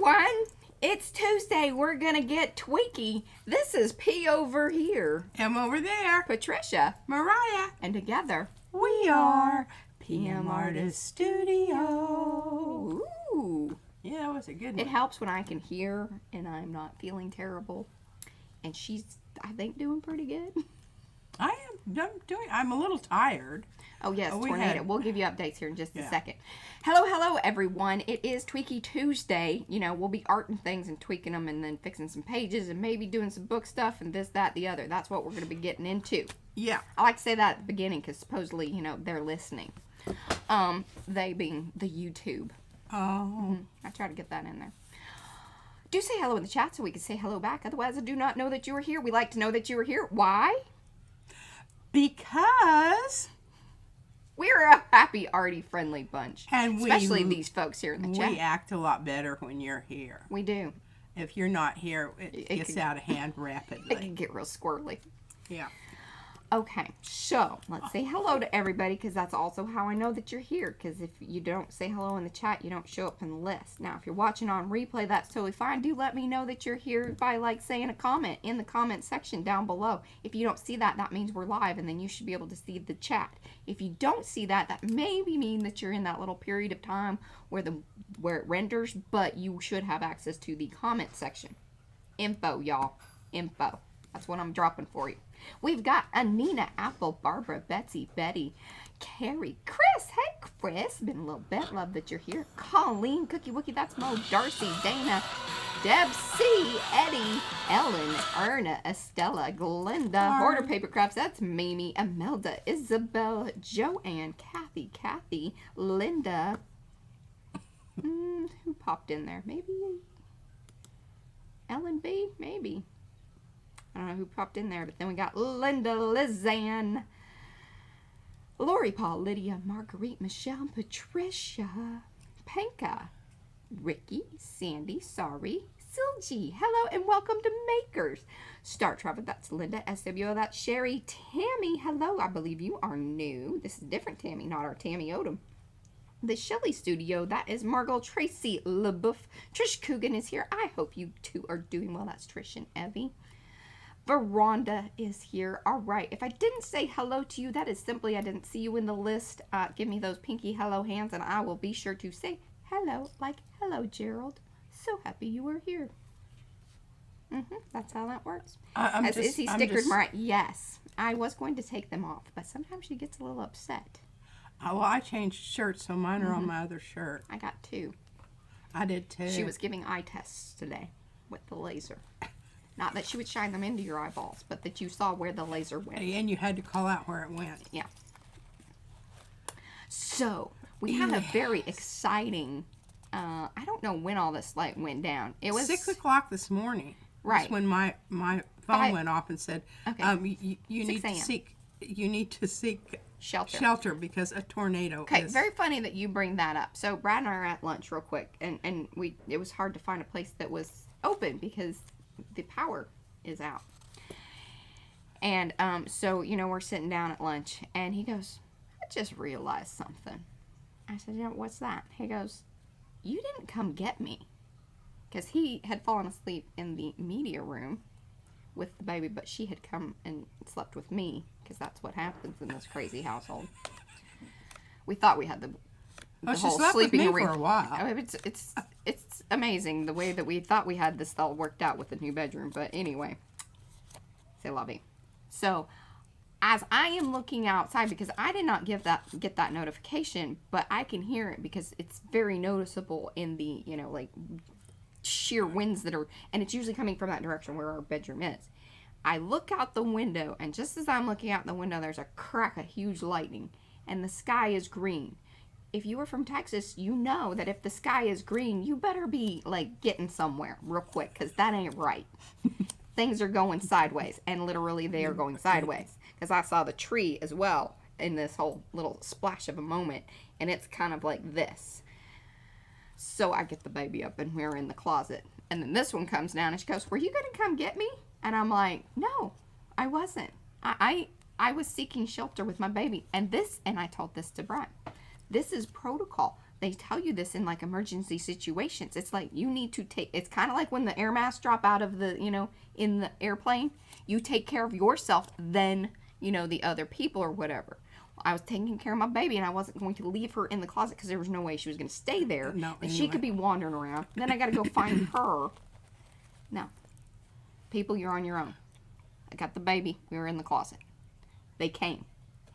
everyone. It's Tuesday. We're gonna get tweaky. This is P over here. M over there. Patricia. Mariah. And together, We are PM Artist Studio. Ooh. Yeah, that was a good one. It helps when I can hear and I'm not feeling terrible. And she's, I think, doing pretty good. I'm a little tired. Oh, yes, Oh, Tornado. We'll give you updates here in just a second. Hello, everyone. It is Tweaky Tuesday. You know, we'll be arting things and tweaking them and then fixing some pages and maybe doing some book stuff and this, that, the other. That's what we're going to be getting into. Yeah. I like to say that at the beginning because supposedly, you know, they're listening. They being the YouTube. Oh. I try to get that in there. Do say hello in the chat so we can say hello back. Otherwise, I do not know that you are here. We like to know that you are here. Why? Because We're a happy, arty, friendly bunch. And especially these folks here in the chat. we act a lot better when you're here. We do. If you're not here, it gets out of hand It rapidly. can get real squirrely. Yeah. Okay, so let's say hello to everybody because that's also how I know that you're here. Because if you don't say hello in the chat, you don't show up in the list. Now, if you're watching on replay, that's totally fine. Do let me know that you're here by saying a comment in the comment section down below. If you don't see that, that means we're live, and then you should be able to see the chat. If you don't see that, that may mean that you're in that little period of time where it renders, but you should have access to the comment section. Info, y'all. Info. That's what I'm dropping for you. We've got Anina, Apple, Barbara, Betsy, Betty, Carrie, Chris. Hey, Chris. Been a little bit. Love that you're here. Colleen, Cookie Wookie. That's Mo. Darcy, Dana, Deb C, Eddie, Ellen, Erna, Estella, Glenda, Hoarder Paper Crafts. That's Mimi, Imelda, Isabel, Joanne, Kathy, Linda. Who popped in there? Maybe Ellen B? Maybe. I don't know who popped in there, but then we got Linda, Lizanne, Lori, Paul, Lydia, Marguerite, Michelle, Patricia, Panka, Ricky, Sandy, Sorry, Silgy, hello, and welcome to Makers. Star Traffic, that's Linda, SWO, that's Sherry, Tammy, hello, I believe you are new. This is a different Tammy, not our Tammy Odom. The Shelley Studio, that is Margot, Tracy LeBouf, Trish Coogan is here. I hope you two are doing well. That's Trish and Evie. Veranda is here. All right. If I didn't say hello to you, that is simply I didn't see you in the list. Give me those pinky hello hands, and I will be sure to say hello, like hello, Gerald. So happy you were here. That's how that works. Is he stickered, Mariah? Yes. I was going to take them off, but sometimes she gets a little upset. Well, I changed shirts, so mine are on my other shirt. I got two. I did too. She was giving eye tests today with the laser. Not that she would shine them into your eyeballs, but that you saw where the laser went. And you had to call out where it went. Yeah. So, we had a very exciting, I don't know when all this light went down. It was 6 o'clock this morning. Right. That's when my phone went off and said, you need to seek shelter because a tornado Okay, very funny that you bring that up. So, Brad and I are at lunch real quick, and it was hard to find a place that was open because the power is out. And so, you know, we're sitting down at lunch, and he goes, I just realized something. I said, yeah, what's that? He goes, you didn't come get me. Because he had fallen asleep in the media room with the baby, but she had come and slept with me, because that's what happens in this crazy household. We thought we had the she whole slept sleeping with me arena. for a while. I mean, it's amazing the way that we thought we had this all worked out with the new bedroom. But anyway, c'est la vie. So, as I am looking outside, because I did not get that notification, but I can hear it because it's very noticeable in the, you know, like sheer winds that are, and it's usually coming from that direction where our bedroom is. I look out the window, and just as I'm looking out the window, there's a crack of huge lightning, and the sky is green. If you were from Texas, you know that if the sky is green, you better be, like, getting somewhere real quick, because that ain't right. Things are going sideways, and literally they are going sideways, because I saw the tree as well in this whole little splash of a moment, and it's kind of like this. So I get the baby up, and we're in the closet, and then this one comes down, and she goes, were you going to come get me? And I'm like, no, I wasn't. I was seeking shelter with my baby, and I told this to Brian. This is protocol. they tell you this in like emergency situations. It's like you need to take, it's kind of like when the air masks drop out of the, you know, in the airplane, you take care of yourself, then, you know, the other people or whatever. I was taking care of my baby and I wasn't going to leave her in the closet because there was no way she was going to stay there. No, and she could be wandering around. Then I got to go find her. No. People, you're on your own. I got the baby. We were in the closet. They came.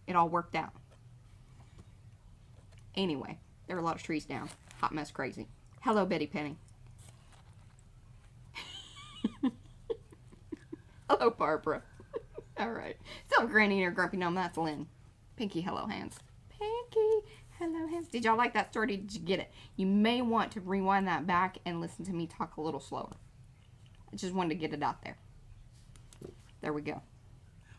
It all worked out. Anyway, there were a lot of trees down. Hot mess crazy. Hello, Betty Penny. Hello, Barbara. All right. So, Granny or Grumpy Gnome, that's Lynn. Pinky, hello, hands. Pinky, hello, hands. Did y'all like that story? Did you get it? You may want to rewind that back and listen to me talk a little slower. I just wanted to get it out there. There we go.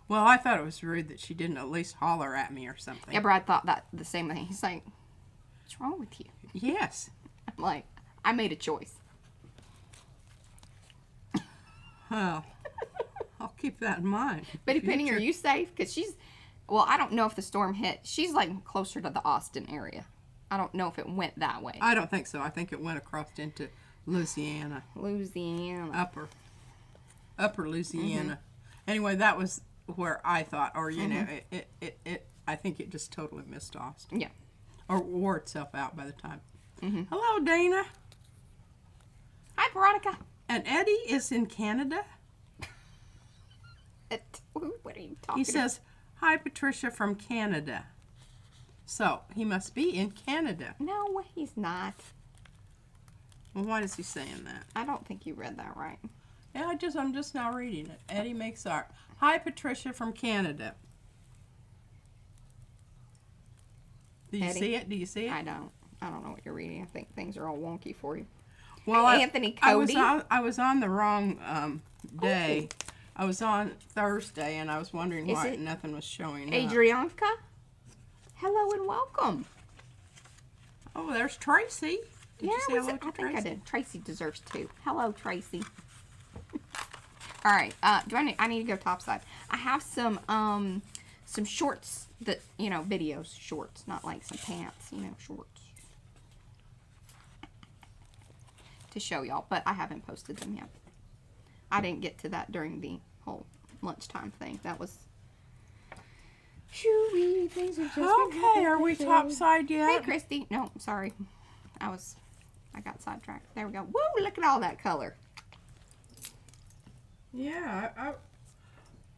Well, I thought it was rude that she didn't at least holler at me or something. Yeah, Brad thought that the same thing. He's like, what's wrong with you? Yes. I'm like, I made a choice. Well, I'll keep that in mind. Betty Penny, are you safe? Because she's, well, I don't know if the storm hit. She's like closer to the Austin area. I don't know if it went that way. I don't think so. I think it went across into Louisiana. Louisiana. Upper Louisiana. Anyway, that was where I thought, or you know, it. I think it just totally missed Austin. Yeah. Or wore itself out by the time. Hello, Dana. Hi, Veronica. And Eddie is in Canada. What are you talking He says, hi, Patricia from Canada. So, he must be in Canada. No, he's not. Well, why is he saying that? I don't think you read that right. Yeah, I'm just now reading it. Eddie makes art. Hi, Patricia from Canada. Do you see it? Do you see it? I don't know what you're reading. I think things are all wonky for you. Well, hey, Anthony Cody. I was on the wrong day. Ooh. I was on Thursday, and I was wondering why nothing was showing up. Adrianka? Hello and welcome. Oh, there's Tracy. Did you say hello to Tracy? I think I did. Tracy deserves two. Hello, Tracy. All right. I need to go topside. I have some shorts that, you know, videos, shorts, not like some pants, you know, shorts to show y'all, but I haven't posted them yet. I didn't get to that during the whole lunchtime thing. That was things are just okay. Are we topside yet? Hey, Christy. No, sorry. I got sidetracked. There we go. Woo! Look at all that color. Yeah,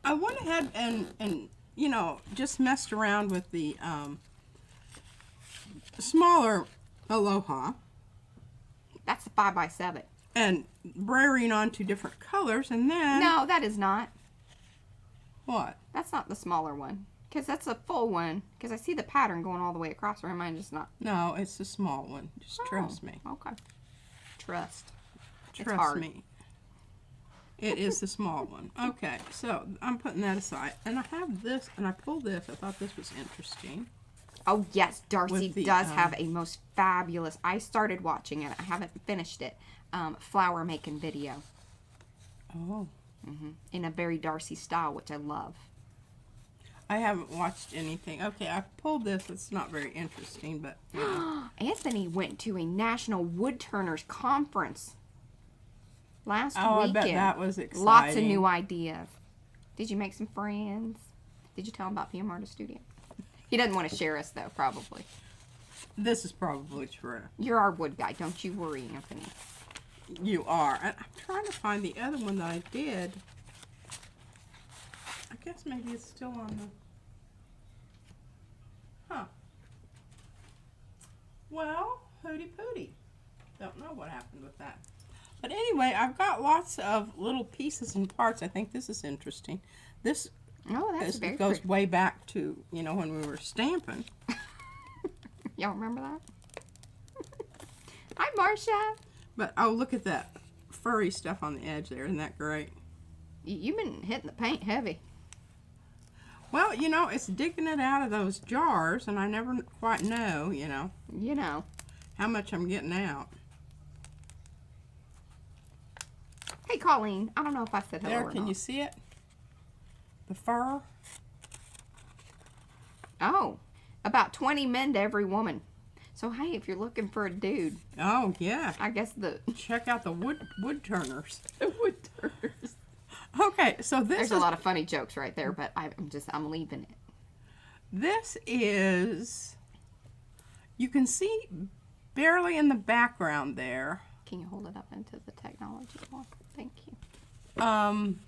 I went ahead and you know, just messed around with the smaller Aloha. That's the 5x7. And brayering onto different colors, and then... No, that is not. What? That's not the smaller one. Because that's a full one. Because I see the pattern going all the way across, or am I just not? No, it's the small one. Just trust me. Okay. Trust me. It is the small one. Okay, so I'm putting that aside. And I have this, and I pulled this. I thought this was interesting. Oh, yes. Darcy does have a most fabulous... I started watching it. I haven't finished it. Flower making video. Oh. In a very Darcy style, which I love. I haven't watched anything. Okay, I pulled this. It's not very interesting, but... You know. Anthony went to a National Woodturners Conference last weekend. I bet that was exciting. Lots of new ideas. Did you make some friends? Did you tell him about PM Artist Studio? He doesn't want to share us, though, probably. This is probably true. You're our wood guy. Don't you worry, Anthony. You are. And I'm trying to find the other one that I did. I guess maybe it's still on the... Huh. Well, hooty pooty. Don't know what happened with that. But anyway, I've got lots of little pieces and parts. I think this is interesting. This goes way back to, you know, when we were stamping. Y'all remember that? Hi, Marcia. But, oh, look at that furry stuff on the edge there. Isn't that great? You've been hitting the paint heavy. Well, you know, it's digging it out of those jars, and I never quite know, you know. You know. How much I'm getting out. Hey, Colleen. I don't know if I said hello or not. There, can you see it? The fur. Oh, about 20 men to every woman. So hey, if you're looking for a dude, oh yeah, I guess check out the wood turners. The wood turners. Okay, so there's a lot of funny jokes right there, but I'm leaving it. This is, you can see barely in the background there. Can you hold it up into the technology more? Thank you. Some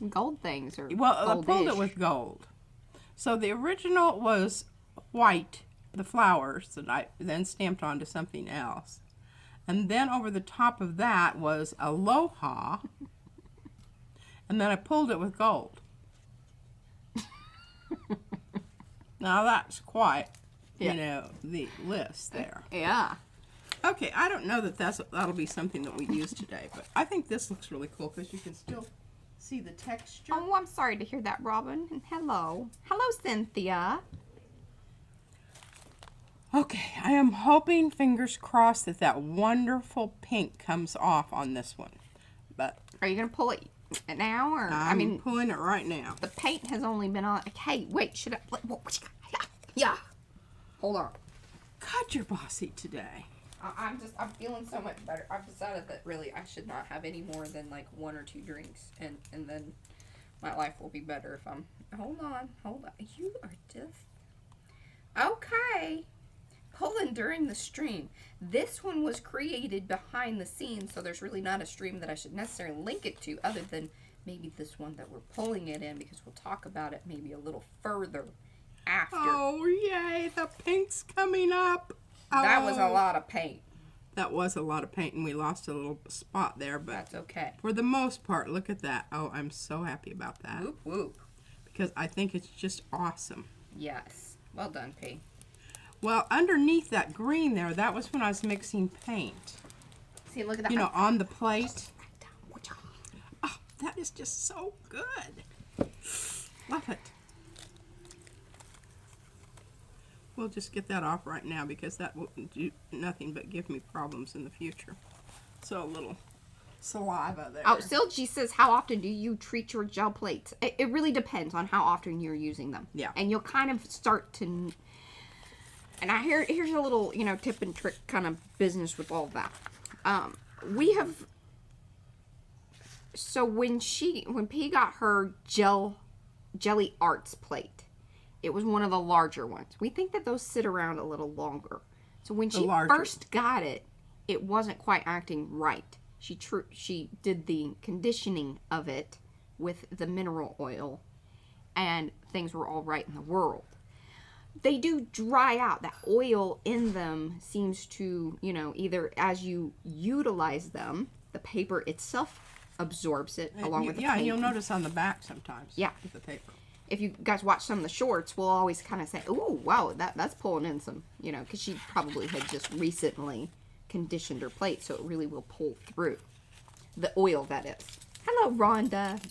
gold things or I pulled it with gold. So the original was white, the flowers that I then stamped onto something else. And then over the top of that was Aloha. And then I pulled it with gold. Now that's quite, you know, the list there. Yeah. Okay, I don't know that that'll be something that we use today, but I think this looks really cool because you can still see the texture. Oh, I'm sorry to hear that, Robin. Hello. Hello, Cynthia. Okay, I am hoping, fingers crossed, that wonderful pink comes off on this one. But are you going to pull it now? Or I'm pulling it right now. The paint has only been on. Hey, wait, should I? Yeah. Hold on. God, you're bossy today. I'm feeling so much better. I've decided that really I should not have any more than like 1 or 2 drinks, and then my life will be better if I'm. Hold on. You are just okay. Pulling during the stream. This one was created behind the scenes, so there's really not a stream that I should necessarily link it to, other than maybe this one that we're pulling it in, because we'll talk about it maybe a little further after. Oh yay! The pink's coming up. That was a lot of paint. That was a lot of paint, and we lost a little spot there, but that's okay. For the most part, look at that. Oh, I'm so happy about that. Whoop, whoop. Because I think it's just awesome. Yes. Well done, P. Well, underneath that green there, that was when I was mixing paint. See, look at that. You know, on the plate. Oh, that is just so good. Love it. We'll just get that off right now because that will do nothing but give me problems in the future. So a little saliva there. Oh, Silgy says, how often do you treat your gel plates? It really depends on how often you're using them. Yeah. And you'll kind of start to... And here's a little, you know, tip and trick kind of business with all that. We have... So when P got her Jelly Arts plate, it was one of the larger ones. We think that those sit around a little longer. So when she first got it, it wasn't quite acting right. She did the conditioning of it with the mineral oil, and things were all right in the world. They do dry out. That oil in them seems to, you know, either as you utilize them, the paper itself absorbs it along with the paint. Yeah, you'll notice on the back sometimes. Yeah. With the paper. If you guys watch some of the shorts, we'll always kind of say, "Oh, wow, that's pulling in some," you know, because she probably had just recently conditioned her plate, so it really will pull through the oil. That is. Hello, Rhonda.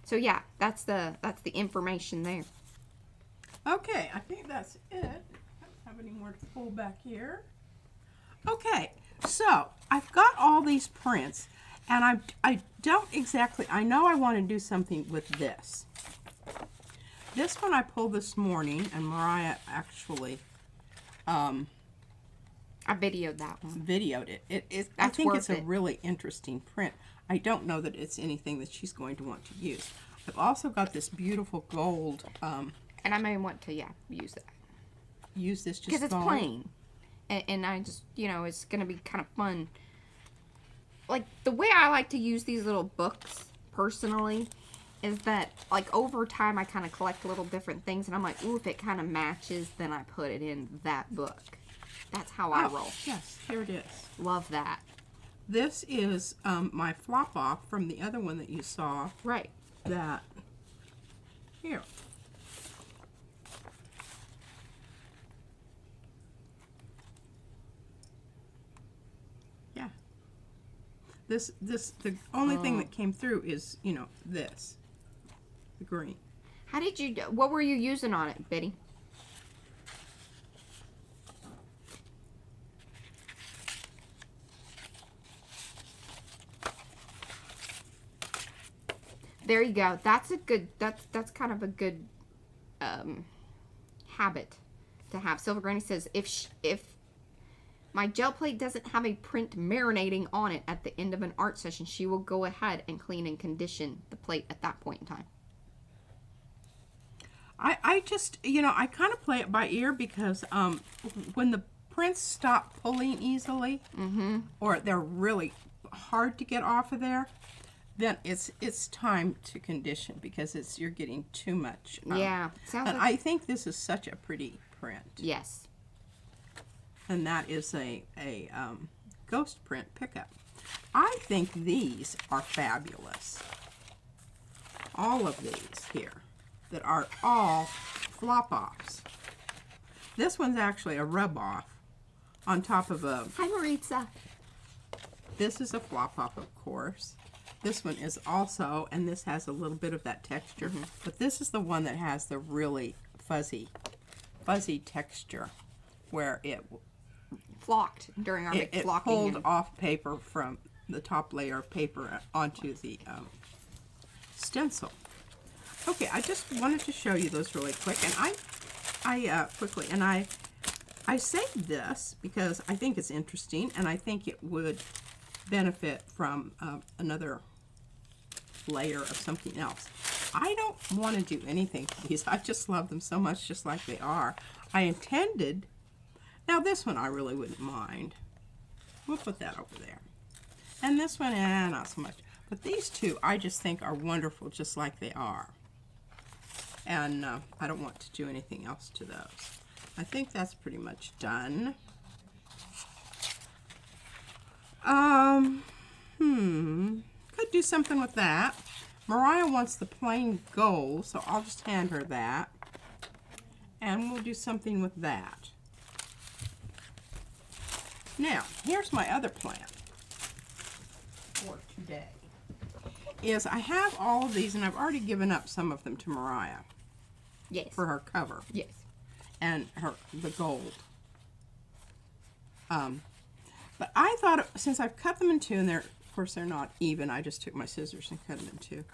So yeah, that's the information there. Okay, I think that's it. I don't have any more to pull back here. Okay, so I've got all these prints, and I don't exactly. I know I want to do something with this. This one I pulled this morning, and Mariah actually I videoed that one. Videoed it. I think it's a really interesting print. I don't know that it's anything that she's going to want to use. I've also got this beautiful gold. And I may want to, use that. Use this just because it's plain. And I just, you know, it's going to be kind of fun. Like, the way I like to use these little books, personally, is that, like, over time I kind of collect little different things. And I'm like, ooh, if it kind of matches, then I put it in that book. That's how I roll. Yes, here it is. Love that. This is my flop off from the other one that you saw. Right. That. Here. Yeah. The only thing that came through is, you know, this. The green. How did you, what were you using on it, Betty? There you go. That's a good, that's kind of a good habit to have. Silver Granny says, if my gel plate doesn't have a print marinating on it at the end of an art session, she will go ahead and clean and condition the plate at that point in time. I just, you know, I kind of play it by ear because when the prints stop pulling easily, or they're really hard to get off of there, then it's time to condition because you're getting too much. Yeah. And like, I think this is such a pretty print. Yes. And that is a ghost print pickup. I think these are fabulous. All of these here that are all flop-offs. This one's actually a rub-off on top of a... Hi, Maritza. This is a flop-off, of course. This one is also, and this has a little bit of that texture, but this is the one that has the really fuzzy texture where it flocked during our big flocking. It pulled off paper from the top layer of paper onto the stencil. Okay, I just wanted to show you those really quick, and I saved this because I think it's interesting, and I think it would benefit from another layer of something else. I don't want to do anything to these. I just love them so much just like they are. I intended, now this one I really wouldn't mind. We'll put that over there. And this one, not so much. But these two I just think are wonderful just like they are. And I don't want to do anything else to those. I think that's pretty much done. Could do something with that. Mariah wants the plain gold, so I'll just hand her that. And we'll do something with that. Now, here's my other plan for today. Is I have all of these, and I've already given up some of them to Mariah. Yes. For her cover. Yes. And the gold. But I thought, since I've cut them in two, and of course they're not even, I just took my scissors and cut them in two.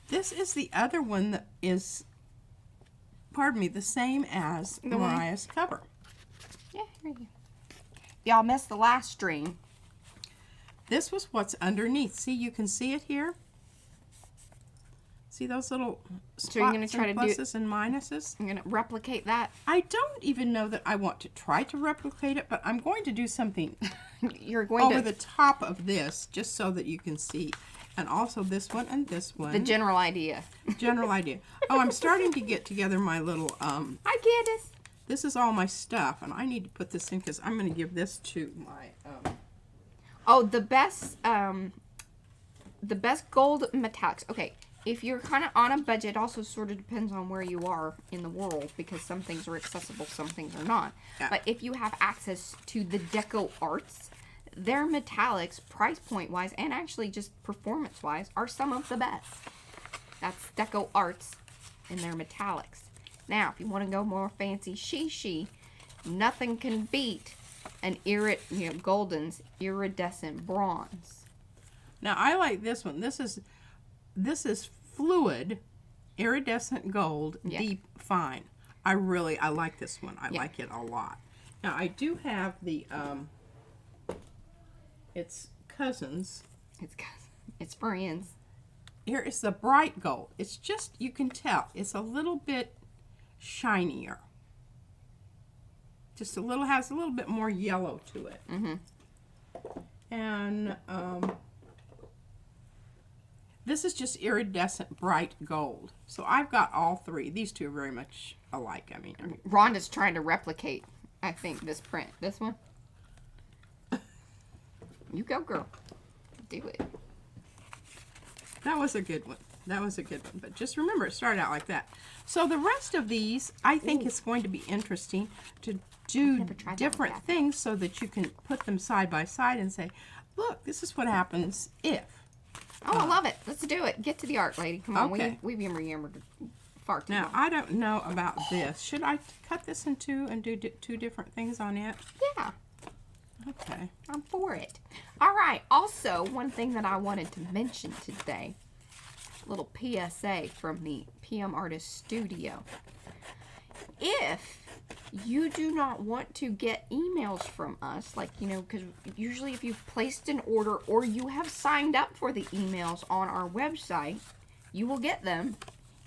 This is the other one that is, pardon me, the same as Mariah's cover. Yeah, here you go. Y'all missed the last string. This was what's underneath. See, you can see it here. See those little spots, so you're gonna try and pluses and minuses? I'm going to replicate that. I don't even know that I want to try to replicate it, but I'm going to do something you're going over the top of this just so that you can see. And also this one and this one. The general idea. General idea. Oh, I'm starting to get together my little... Hi, Candace. This is all my stuff, and I need to put this in because I'm going to give this to my... Oh, the best gold metallics. Okay. If you're kind of on a budget, it also sort of depends on where you are in the world because some things are accessible, some things are not. Yeah. But if you have access to the Deco Arts, their metallics, price point wise, and actually just performance wise, are some of the best. That's Deco Arts and their metallics. Now, if you want to go more fancy she, nothing can beat an Golden's iridescent bronze. Now, I like this one. This is fluid, iridescent gold, deep fine. I like this one. I like it a lot. Now, I do have the, it's cousins. It's friends. Here is the bright gold. It's just, you can tell, it's a little bit shinier. Just a little, has a little bit more yellow to it. And, this is just iridescent bright gold. So I've got all three. These two are very much alike. I mean Rhonda's trying to replicate, I think, this print. This one. You go, girl. Do it. That was a good one. That was a good one. But just remember, it started out like that. So the rest of these, I think it's going to be interesting to do different things so that you can put them side by side and say, look, this is what happens if. Oh, I love it. Let's do it. Get to the art, lady. Come on. Okay. We've remembered far too Now, long. I don't know about this. Should I cut this in two and do two different things on it? Yeah. Okay. I'm for it. All right. Also, one thing that I wanted to mention today, a little PSA from the PM Artist Studio. If you do not want to get emails from us, like, you know, because usually if you've placed an order or you have signed up for the emails on our website, you will get them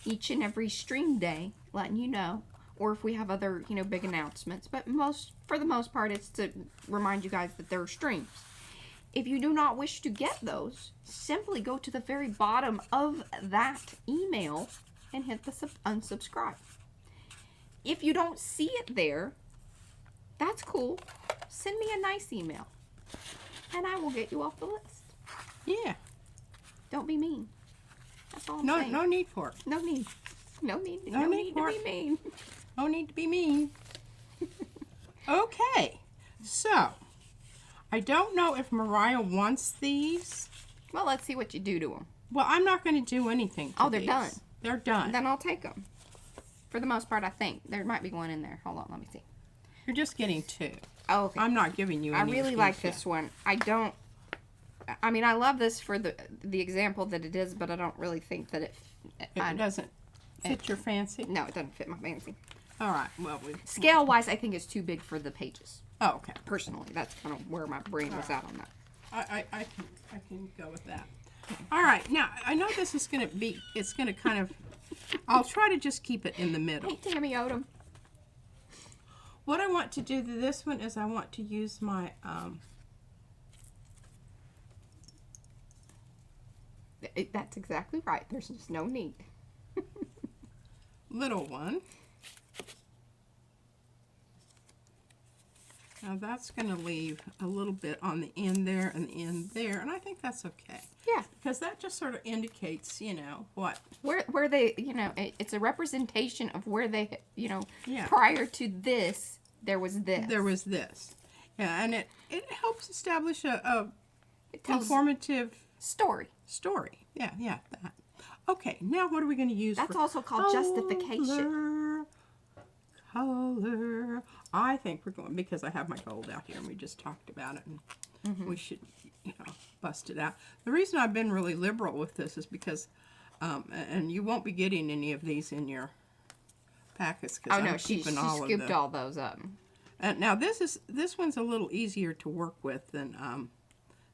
each and every stream day, letting you know, or if we have other, you know, big announcements. But for the most part, it's to remind you guys that there are streams. If you do not wish to get those, simply go to the very bottom of that email and hit the unsubscribe. If you don't see it there, that's cool. Send me a nice email, and I will get you off the list. Yeah. Don't be mean. That's all I'm saying. No need for it. No need. No need to be mean. No need to be mean. Okay. So, I don't know if Mariah wants these. Well, let's see what you do to them. Well, I'm not going to do anything to they're these. done. They're done. Then I'll take them. For the most part, I think. There might be one in there. Hold on, let me see. You're just getting 2. Oh, okay. I'm not giving you any. I really like this one. I mean, I love this for the example that it is, but I don't really think that it doesn't fit your fancy? No, it doesn't fit my fancy. All right. Well, scale-wise, I think it's too big for the pages. Oh, okay. Personally, that's kind of where my brain was at on that. I can go with that. All right. Now, I know this is going to be, it's going to kind of, I'll try to just keep it in the middle. Hey, Tammy Odom. What I want to do to this one is I want to use my, that's exactly right. There's just no need. little one. Now that's going to leave a little bit on the end there and the end there, and I think that's okay. Yeah. Because that just sort of indicates, you know, what? Where they, you know, it's a representation of where they, you know, yeah. Prior to this, there was this. There was this. Yeah, and it helps establish a informative story. Yeah, that. Okay, now what are we going to use? That's also called justification. Color. I think we're going, because I have my gold out here and we just talked about it, and we should, you know, bust it out. The reason I've been really liberal with this is because, and you won't be getting any of these in your packets because I'm keeping all of them. She scooped all those up. Now this one's a little easier to work with than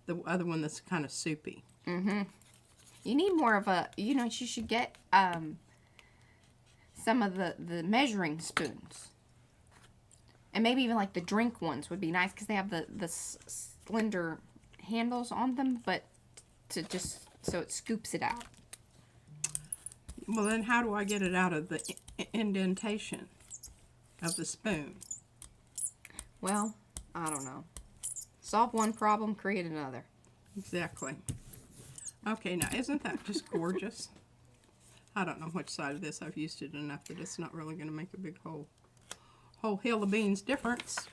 the other one that's kind of soupy. You need more of a, you know, you should get some of the measuring spoons. And maybe even like the drink ones would be nice because they have the slender handles on them, but to just, so it scoops it out. Well, then how do I get it out of the indentation of the spoon? Well, I don't know. Solve one problem, create another. Exactly. Okay, now isn't that just gorgeous? I don't know which side of this I've used it enough that it's not really going to make a big whole hill of beans difference.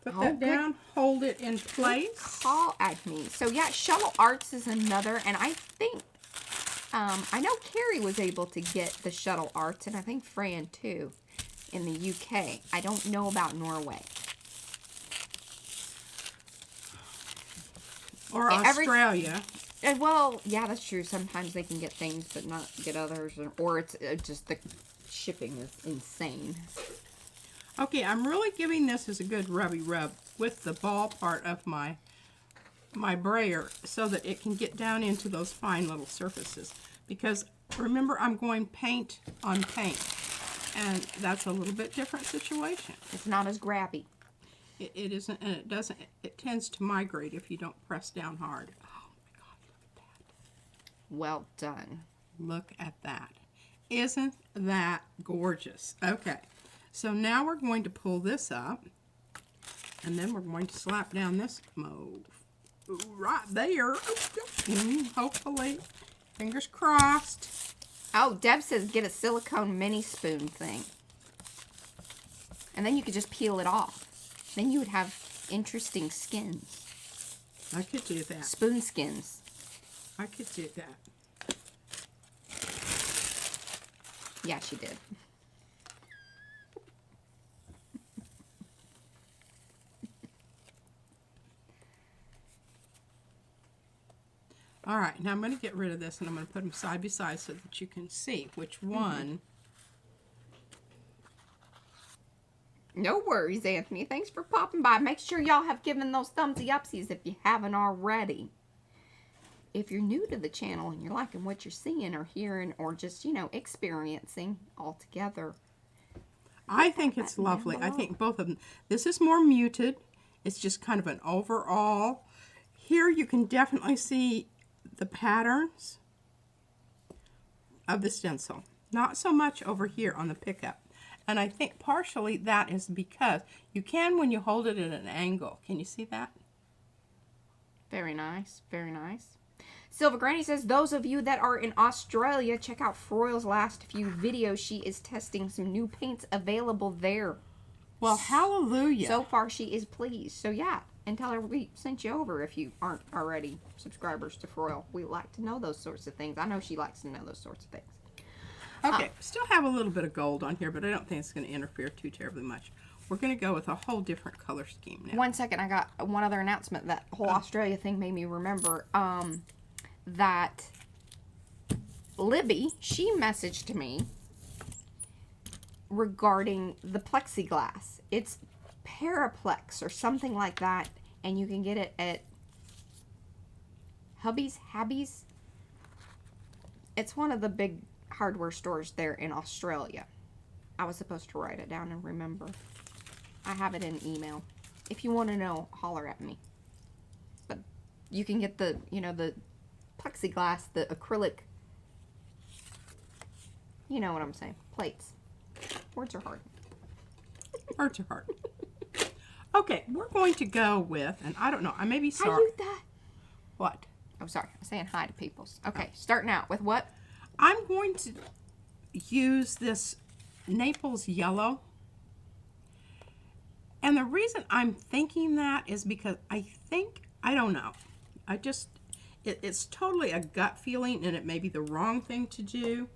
Put that down, hold it in place. Call at me. So yeah, Shuttle Arts is another, and I think, I know Carrie was able to get the Shuttle Arts, and I think Fran too, in the UK. I don't know about Norway. Or Australia. Well, yeah, that's true. Sometimes they can get things but not get others, or it's just the shipping is insane. Okay, I'm really giving this as a good rubby rub with the ball part of my brayer so that it can get down into those fine little surfaces. Because remember, I'm going paint on paint, and that's a little bit different situation. It's not as grabby. It isn't, and it doesn't. It tends to migrate if you don't press down hard. Oh my God, look at that. Well done. Look at that. Isn't that gorgeous? Okay, so now we're going to pull this up, and then we're going to slap down this mauve right there. Hopefully, fingers crossed. Oh, Deb says get a silicone mini spoon thing. And then you could just peel it off. Then you would have interesting skins. I could do that. Spoon skins. I could do that. Yeah, she did. All right, now I'm going to get rid of this, and I'm going to put them side by side so that you can see which one No worries, Anthony. Thanks for popping by. Make sure y'all have given those thumbsy upsies if you haven't already. If you're new to the channel and you're liking what you're seeing or hearing or just, you know, experiencing all together. I think it's lovely. I think both of them. This is more muted. It's just kind of an overall. Here you can definitely see the patterns of the stencil. Not so much over here on the pickup. And I think partially that is because you can when you hold it at an angle. Can you see that? Very nice. Very nice. Silver Granny says, those of you that are in Australia, check out Froyle's last few videos. She is testing some new paints available there. Well, hallelujah. So far, she is pleased. So, yeah. And tell her we sent you over if you aren't already subscribers to Froyle. We like to know those sorts of things. I know she likes to know those sorts of things. Okay, still have a little bit of gold on here, but I don't think it's going to interfere too terribly much. We're going to go with a whole different color scheme now. 1 second, I got one other announcement. That whole Australia thing made me remember that Libby, she messaged me regarding the plexiglass. It's Paraplex or something like that, and you can get it at Habby's. It's one of the big hardware stores there in Australia. I was supposed to write it down and remember. I have it in email. If you want to know, holler at me. But you can get the, you know, the plexiglass, the acrylic, you know what I'm saying, plates. Words are hard. Words are hard. Okay, we're going to go with, and I don't know, I may be sorry. How you that? What? Oh, sorry. I'm saying hi to peoples. Okay, starting out with what? I'm going to use this Naples yellow. And the reason I'm thinking that is because I don't know. It's totally a gut feeling, and it may be the wrong thing to do.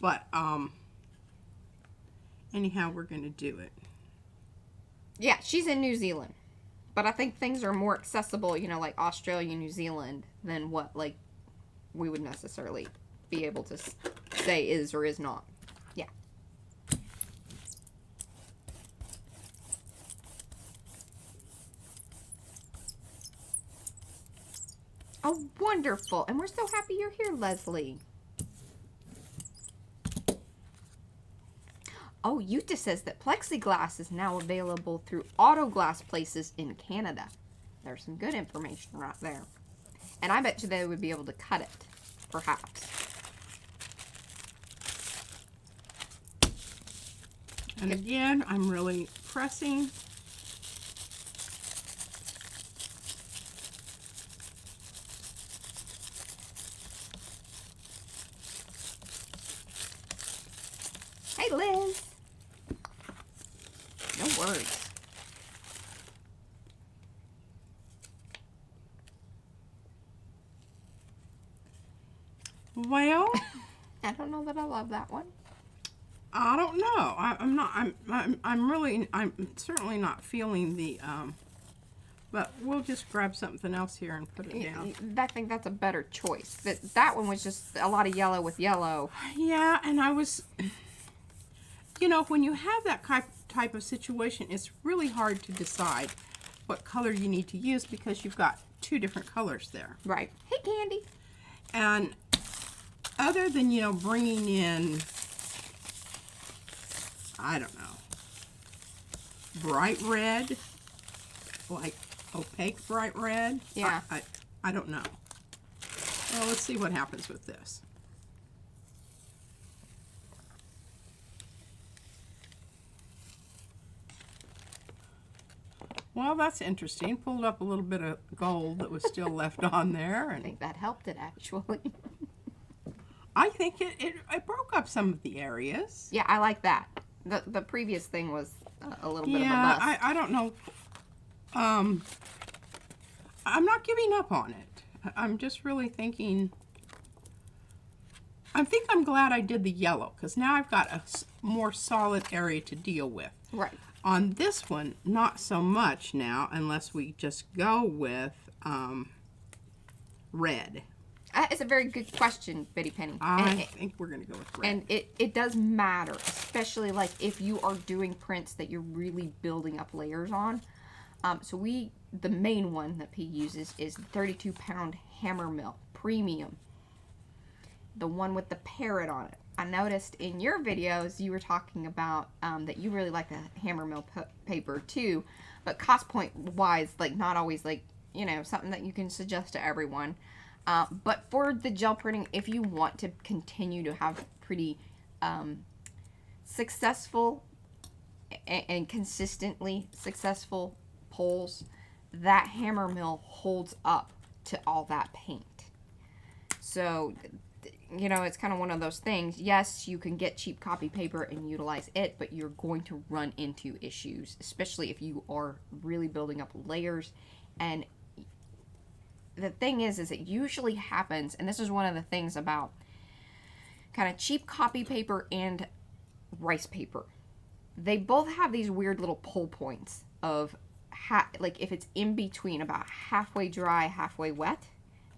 But, anyhow, we're going to do it. Yeah, she's in New Zealand. But I think things are more accessible, you know, like Australia, New Zealand, than what, like, we would necessarily be able to say is or is not. Yeah. Oh, wonderful. And we're so happy you're here, Leslie. Oh, Yuta says that plexiglass is now available through Autoglass places in Canada. There's some good information right there. And I bet you they would be able to cut it, perhaps. And again, I'm really pressing. Hey, Liz. No worries. Well, I don't know that I love that one. I don't know. I'm certainly not feeling the, but we'll just grab something else here and put it down. I think that's a better choice. That one was just a lot of yellow with yellow. Yeah, and I was, you know, when you have that type of situation, it's really hard to decide what color you need to use because you've got two different colors there. Right. Hey, Candy. And other than, you know, bringing in, I don't know, bright red, like opaque bright red. Yeah. I don't know. Well, let's see what happens with this. Well, that's interesting. Pulled up a little bit of gold that was still left on there. And I think that helped it, actually. I think it broke up some of the areas. Yeah, I like that. The previous thing was a little bit of a bust. Yeah, I don't know. I'm not giving up on it. I'm just really thinking. I'm glad I did the yellow because now I've got a more solid area to deal with. Right. On this one, not so much now, unless we just go with red. It's a very good question, Betty Penny. I think we're going to go with red. And it does matter, especially like if you are doing prints that you're really building up layers on. So the main one that P uses is the 32-pound hammer mill premium. The one with the parrot on it. I noticed in your videos you were talking about that you really like the hammer mill paper too, but cost point wise, like not always like, you know, something that you can suggest to everyone. But for the gel printing, if you want to continue to have pretty successful and consistently successful pulls, that hammer mill holds up to all that paint. So, you know, it's kind of one of those things. Yes, you can get cheap copy paper and utilize it, but you're going to run into issues, especially if you are really building up layers. And the thing is it usually happens, and this is one of the things about kind of cheap copy paper and rice paper. They both have these weird little pull points of, like if it's in between about halfway dry, halfway wet,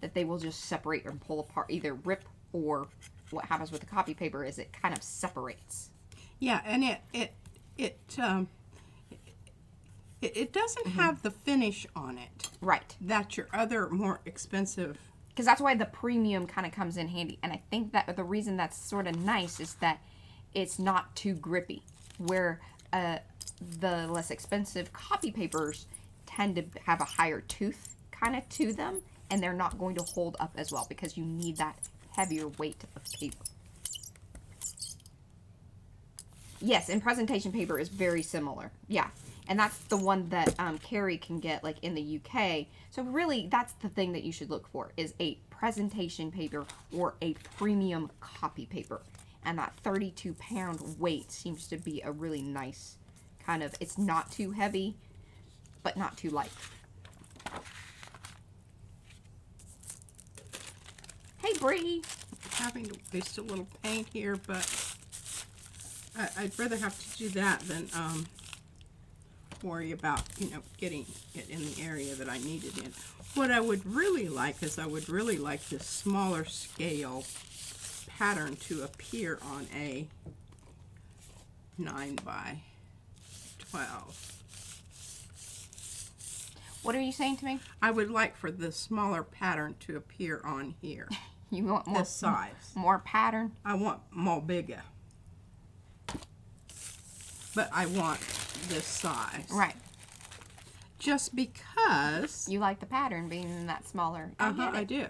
that they will just separate and pull apart, either rip, or what happens with the copy paper is it kind of separates. Yeah, and it doesn't have the finish on it. Right. That your other more expensive. Because that's why the premium kind of comes in handy. And I think that the reason that's sort of nice is that it's not too grippy. Where the less expensive copy papers tend to have a higher tooth kind of to them. And they're not going to hold up as well because you need that heavier weight of paper. Yes, and presentation paper is very similar. Yeah. And that's the one that Carrie can get like in the UK. So really, that's the thing that you should look for is a presentation paper or a premium copy paper. And that 32-pound weight seems to be a really nice kind of, it's not too heavy, but not too light. Hey, Bree. Having to waste a little paint here, but I'd rather have to do that than worry about, you know, getting it in the area that I need it in. What I would really like is I would really like this smaller scale pattern to appear on a 9 by 12. What are you saying to me? I would like for the smaller pattern to appear on here. You want more this size. More pattern? I want more bigger. But I want this size. Right. Just because. You like the pattern being in that smaller. I do.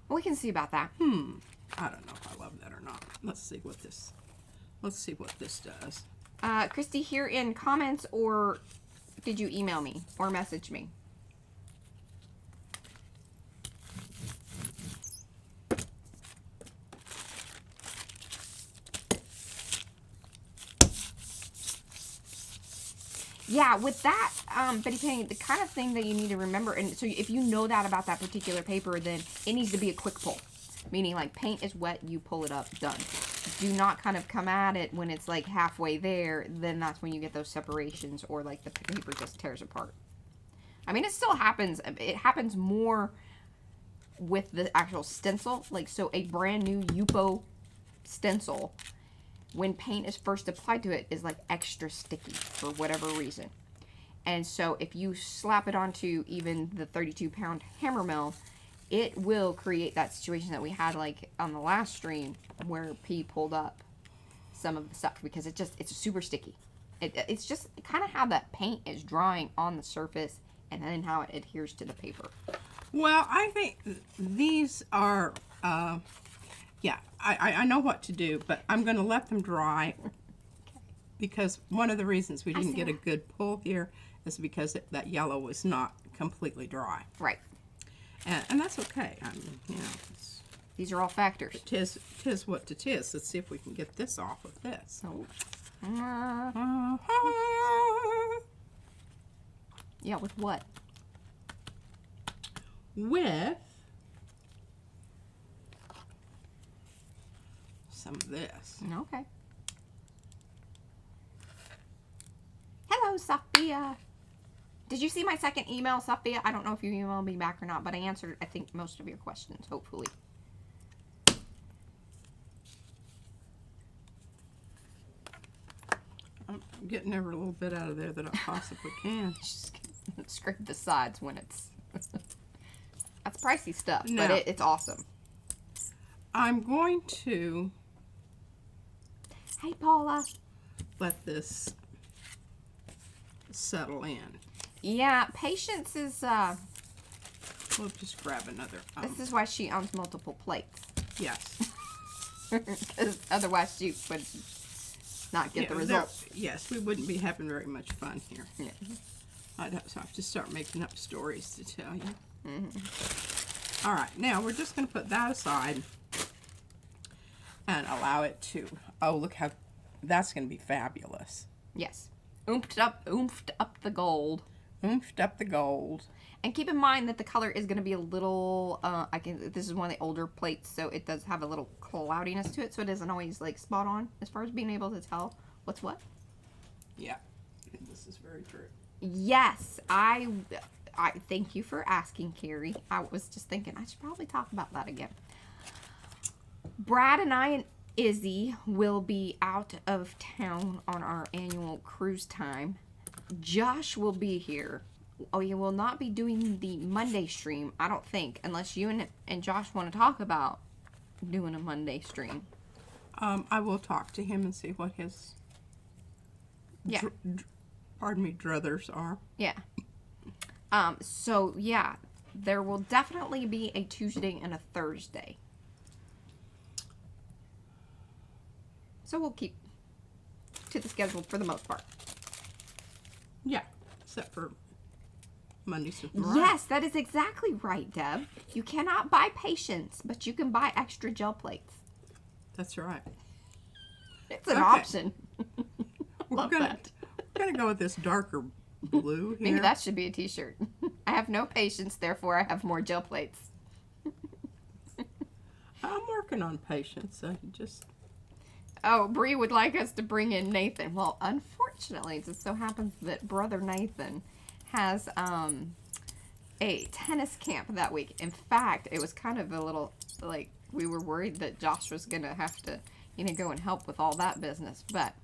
Well, we can see about that. I don't know if I love that or not. Let's see what this does. Christy, here in comments, or did you email me or message me? Yeah, with that, Betty Penny, the kind of thing that you need to remember, and so if you know that about that particular paper, then it needs to be a quick pull. Meaning, like, paint is wet, you pull it up, done. Do not kind of come at it when it's, like, halfway there, then that's when you get those separations, or, like, the paper just tears apart. I mean, it still happens. It happens more with the actual stencil. Like, so a brand new Yupo stencil, when paint is first applied to it, is like extra sticky for whatever reason. And so if you slap it onto even the 32-pound hammer mill, it will create that situation that we had like on the last stream where P pulled up some of the stuff because it's super sticky. It's just kind of how that paint is drying on the surface and then how it adheres to the paper. Well, I think these are, yeah, I know what to do, but I'm going to let them dry because one of the reasons we didn't get a good pull here is because that yellow was not completely dry. Right. And that's okay. I mean, you know, these are all factors. Tis what it is. Let's see if we can get this off of this. Oh. Yeah, with what? With some of this. Okay. Hello, Sophia. Did you see my second email, Sophia? I don't know if you emailed me back or not, but I answered, I think, most of your questions, hopefully. I'm getting every little bit out of there that I possibly can. Just scrape the sides when it's... That's pricey stuff, now, but it's awesome. I'm going to... Hey, Paula. Let this settle in. Yeah, patience is... We'll just grab another... This is why she owns multiple plates. Yes. Because otherwise she would not get the results. Yes, we wouldn't be having very much fun here. Yeah. I'd have to start making up stories to tell you. Mm-hmm. All right, now we're just going to put that aside and allow it to... Oh, look how... That's going to be fabulous. Yes. Oomphed up the gold. Oomphed up the gold. And keep in mind that the color is going to be a little, this is one of the older plates, so it does have a little cloudiness to it, so it isn't always, like, spot on as far as being able to tell what's what. Yeah, this is very true. Yes, I thank you for asking, Carrie. I was just thinking I should probably talk about that again. Brad and I and Izzy will be out of town on our annual cruise time. Josh will be here. Oh, you will not be doing the Monday stream, I don't think, unless you and Josh want to talk about doing a Monday stream. I will talk to him and see what his druthers are. Yeah. So, yeah, there will definitely be a Tuesday and a Thursday. So we'll keep to the schedule for the most part. Yeah, except for Mondays and Fridays. Yes, that is exactly right, Deb. You cannot buy patience, but you can buy extra gel plates. That's right. It's an option. We're gonna go with this darker blue here. Maybe that should be a t-shirt. I have no patience, therefore I have more gel plates. I'm working on patience. I just... Oh, Bree would like us to bring in Nathan. Well, unfortunately, it just so happens that brother Nathan has a tennis camp that week. In fact, it was kind of a little, like, we were worried that Josh was going to have to, go and help with all that business. But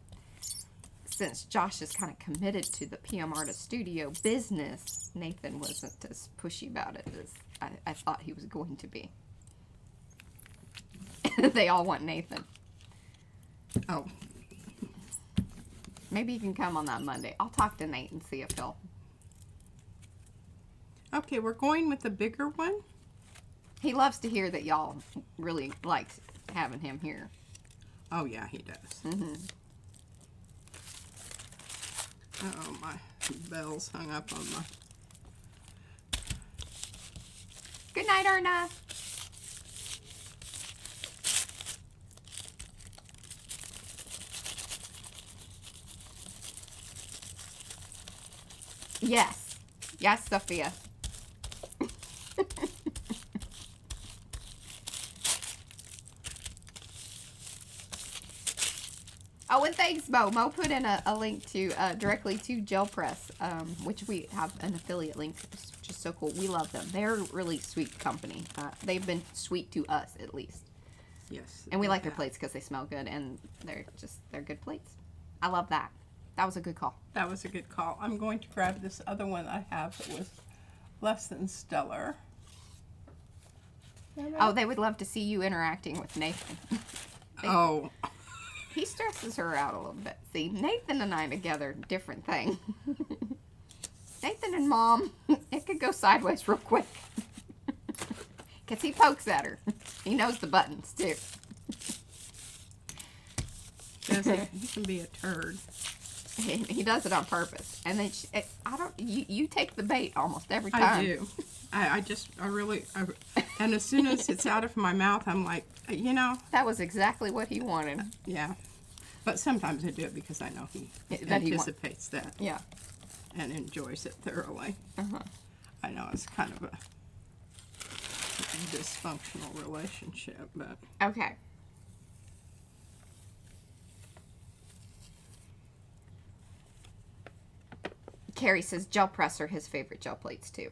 since Josh is kind of committed to the PM Artist Studio business, Nathan wasn't as pushy about it as I thought he was going to be. They all want Nathan. Oh. Maybe you can come on that Monday. I'll talk to Nate and see if he'll. Okay, we're going with the bigger one. He loves to hear that y'all really like having him here. Oh, yeah, he does. Mm-hmm. Oh, my bell's hung up on my... Good night, Erna. Yes. Yes, Sophia. Oh, and thanks, Mo. Mo put in a link to directly to Gel Press, which we have an affiliate link, which is so cool. We love them. They're a really sweet company. They've been sweet to us, at least. Yes. And we like their plates because they smell good, and they're good plates. I love that. That was a good call. That was a good call. I'm going to grab this other one I have that was less than stellar. Oh, they would love to see you interacting with Nathan. Oh. He stresses her out a little bit. See, Nathan and I together, different thing. Nathan and Mom, it could go sideways real quick. Because he pokes at her. He knows the buttons, too. He can be a turd. He does it on purpose. And then, you take the bait almost every time. I do. I really, and as soon as it's out of my mouth, I'm like, That was exactly what he wanted. Yeah. But sometimes I do it because I know he anticipates that. Yeah. And enjoys it thoroughly. Uh-huh. I know it's kind of a dysfunctional relationship, but... Okay. Carrie says gel press are his favorite gel plates too.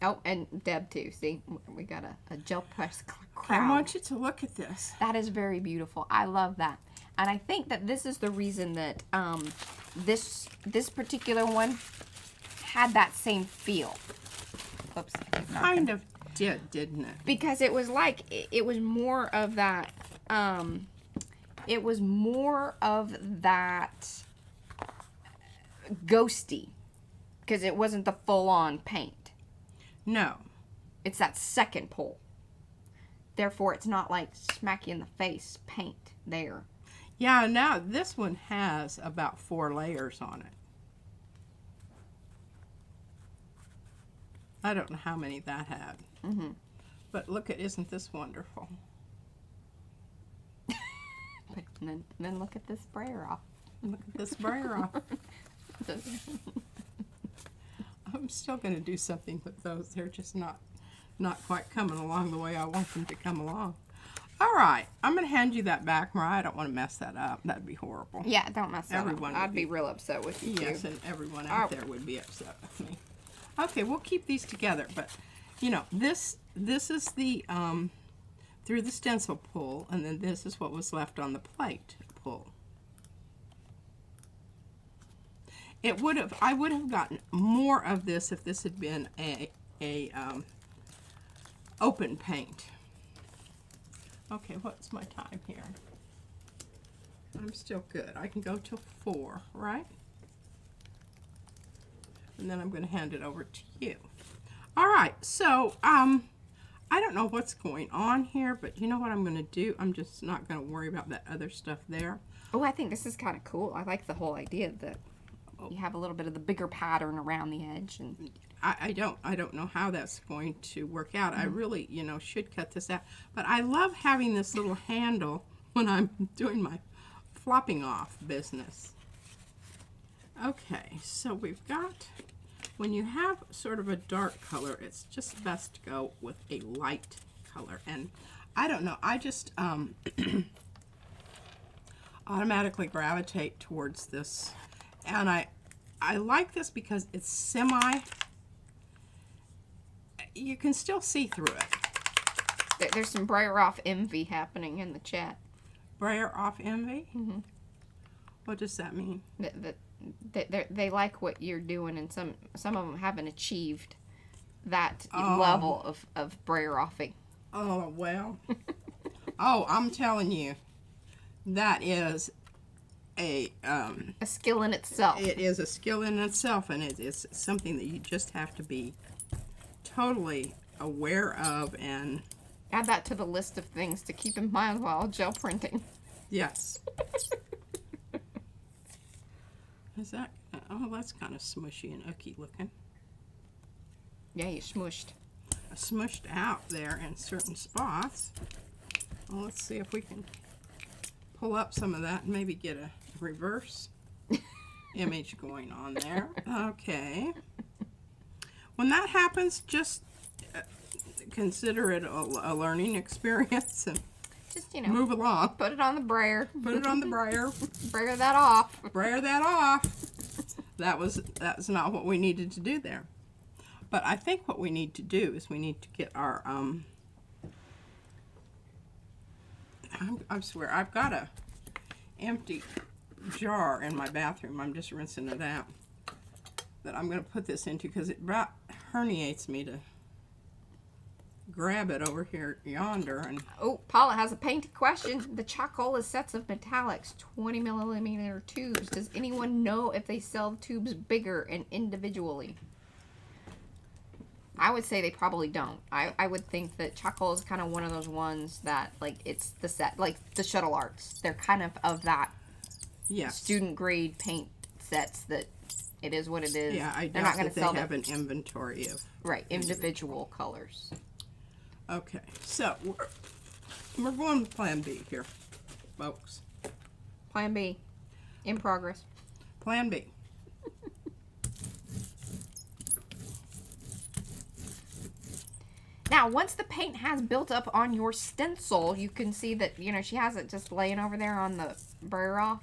Oh, and Deb too. See, we got a gel press crown. I want you to look at this. That is very beautiful. I love that. And I think that this is the reason that this particular one had that same feel. Oops. Kind of did, didn't it? Because it was like, it was more of that, ghosty. Because it wasn't the full-on paint. No. It's that second pull. Therefore, it's not like smack you in the face paint there. Yeah, now this one has about 4 layers on it. I don't know how many that had. Mm-hmm. But look at, isn't this wonderful? But then look at this sprayer off. Look at this sprayer off. I'm still going to do something with those. They're just not quite coming along the way I want them to come along. All right, I'm going to hand you that back, Mariah. I don't want to mess that up. That'd be horrible. Yeah, don't mess that up. I'd be real upset with you, yes, too. And everyone out there would be upset with me. Okay, we'll keep these together, but, you know, this is the, through the stencil pull, and then this is what was left on the plate pull. I would have gotten more of this if this had been a open paint. Okay, what's my time here? I'm still good. I can go till 4, right? And then I'm going to hand it over to you. All right, so I don't know what's going on here, but you know what I'm going to do? I'm just not going to worry about that other stuff there. Oh, I think this is kind of cool. I like the whole idea that you have a little bit of the bigger pattern around the edge. And I don't know how that's going to work out. I really, you know, should cut this out. But I love having this little handle when I'm doing my flopping off business. Okay, so we've got, when you have sort of a dark color, it's just best to go with a light color. And I don't know, I just automatically gravitate towards this. And I like this because it's semi, you can still see through it. There's some Brayer off envy happening in the chat. Brayer off envy? Mm-hmm. What does that mean? They like what you're doing, and some of them haven't achieved that level of Brayer offing. Oh, well. Oh, I'm telling you, that is a skill in itself. It is a skill in itself, and it is something that you just have to be totally aware of and add that to the list of things to keep in mind while gel printing. Yes. Is that, oh, that's kind of smushy and icky looking. Yeah, you smushed. I smushed out there in certain spots. Well, let's see if we can pull up some of that and maybe get a reverse image going on there. Okay. When that happens, just consider it a learning experience and just, you know, move along. Put it on the brayer. Put it on the brayer. Brayer that off. Brayer that off. That's not what we needed to do there. But I think what we need to do is we need to get our I swear I've got a empty jar in my bathroom. I'm just rinsing it out. That I'm going to put this into because it herniates me to grab it over here yonder. And oh, Paula has a painted question. The Chocola sets of metallics, 20 millimeter tubes. Does anyone know if they sell tubes bigger and individually? I would say they probably don't. I would think that Chocola is kind of one of those ones that, like, it's the set, like the Shuttle Arts. They're kind of that student grade paint sets that it is what it is. Yeah, I doubt that they have an inventory of individual colors. Okay, so we're going with Plan B here, folks. Plan B, in progress. Plan B. Now, once the paint has built up on your stencil, you can see that, you know, she has it just laying over there on the brayer off.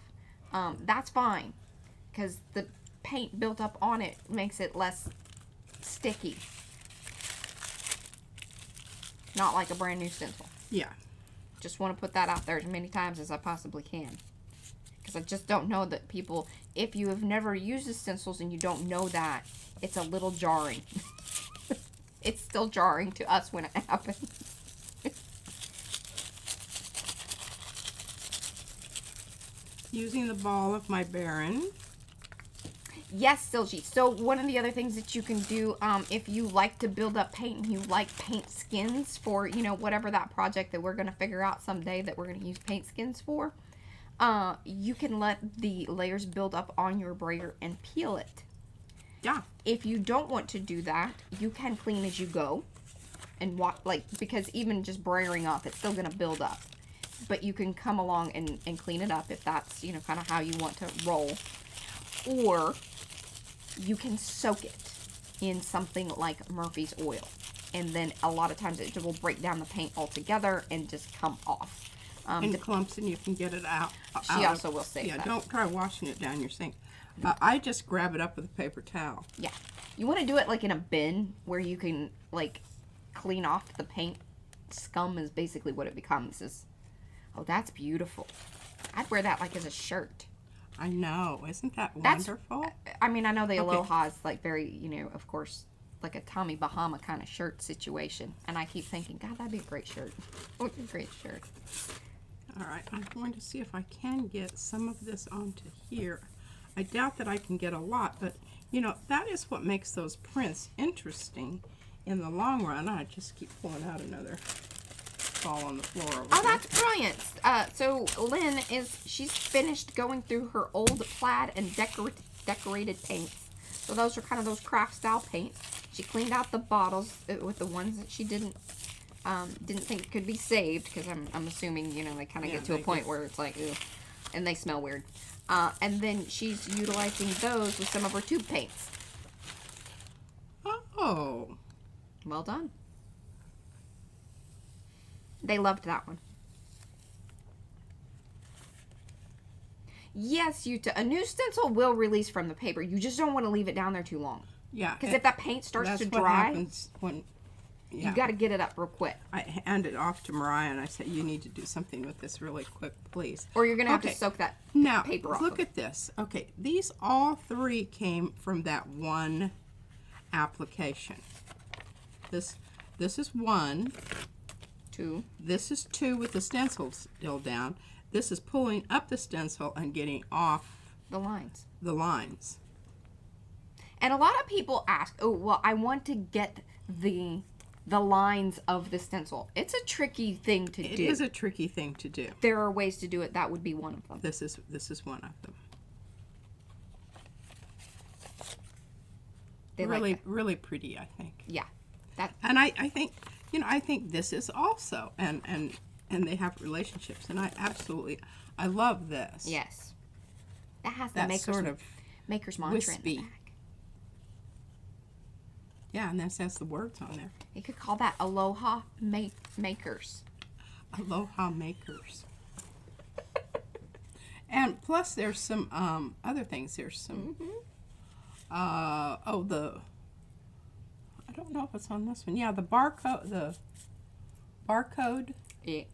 That's fine, because the paint built up on it makes it less sticky. Not like a brand new stencil. Yeah. Just want to put that out there as many times as I possibly can. Because I just don't know that people, if you have never used the stencils and you don't know that, it's a little jarring. It's still jarring to us when it happens. Using the ball of my Baron. Yes, Silgy. So one of the other things that you can do, if you like to build up paint and you like paint skins for, you know, whatever that project that we're going to figure out someday that we're going to use paint skins for, you can let the layers build up on your brayer and peel it. Yeah. If you don't want to do that, you can clean as you go. And because even just brayering off, it's still going to build up. But you can come along and clean it up if that's, you know, kind of how you want to roll. Or you can soak it in something like Murphy's oil. And then a lot of times it will break down the paint altogether and just come off. In clumps, and you can get it out. She also will say that. Yeah, don't try washing it down your sink. I just grab it up with a paper towel. Yeah. You want to do it like in a bin where you can like clean off the paint. Scum is basically what it becomes. Oh, that's beautiful. I'd wear that like as a shirt. I know. Isn't that wonderful? I mean, I know the Aloha is like very, you know, of course, like a Tommy Bahama kind of shirt situation. And I keep thinking, God, that'd be a great shirt. Oh, a great shirt. All right. I'm going to see if I can get some of this onto here. I doubt that I can get a lot, but, you know, that is what makes those prints interesting in the long run. I just keep pulling out another ball on the floor over Oh, here. that's brilliant. So Lynn she's finished going through her old plaid and decorated paints. So those are kind of those craft style paints. She cleaned out the bottles with the ones that she didn't think could be saved, because I'm assuming, you know, they kind of get to a point where it's like, ew, and they smell weird. And then she's utilizing those with some of her tube paints. Oh. Well done. They loved that one. Yes, a new stencil will release from the paper. You just don't want to leave it down there too long. Yeah. Because if that paint starts to dry, what happens when, you got to get it up real quick. I hand it off to Mariah and I said, you need to do something with this really quick, please. Or you're going to have to soak that paper off. Look at this. Okay, these all three came from that one application. This is one. Two. This is two with the stencil still down. This is pulling up the stencil and getting off the lines. And a lot of people ask, oh, well, I want to get the lines of the stencil. It's a tricky thing to do. It is a tricky thing to do. There are ways to do it. That would be one of them. This is one of them. They really pretty, I think. Yeah. And I think, you know, I think this is also, and they have relationships, and I love this. Yes. That has the maker's mantra wispy. in the back. Yeah, and this has the words on there. You could call that Aloha Makers. Aloha Makers. And plus there's some other things. There's some, I don't know if it's on this one. Yeah, the barcode. Yeah.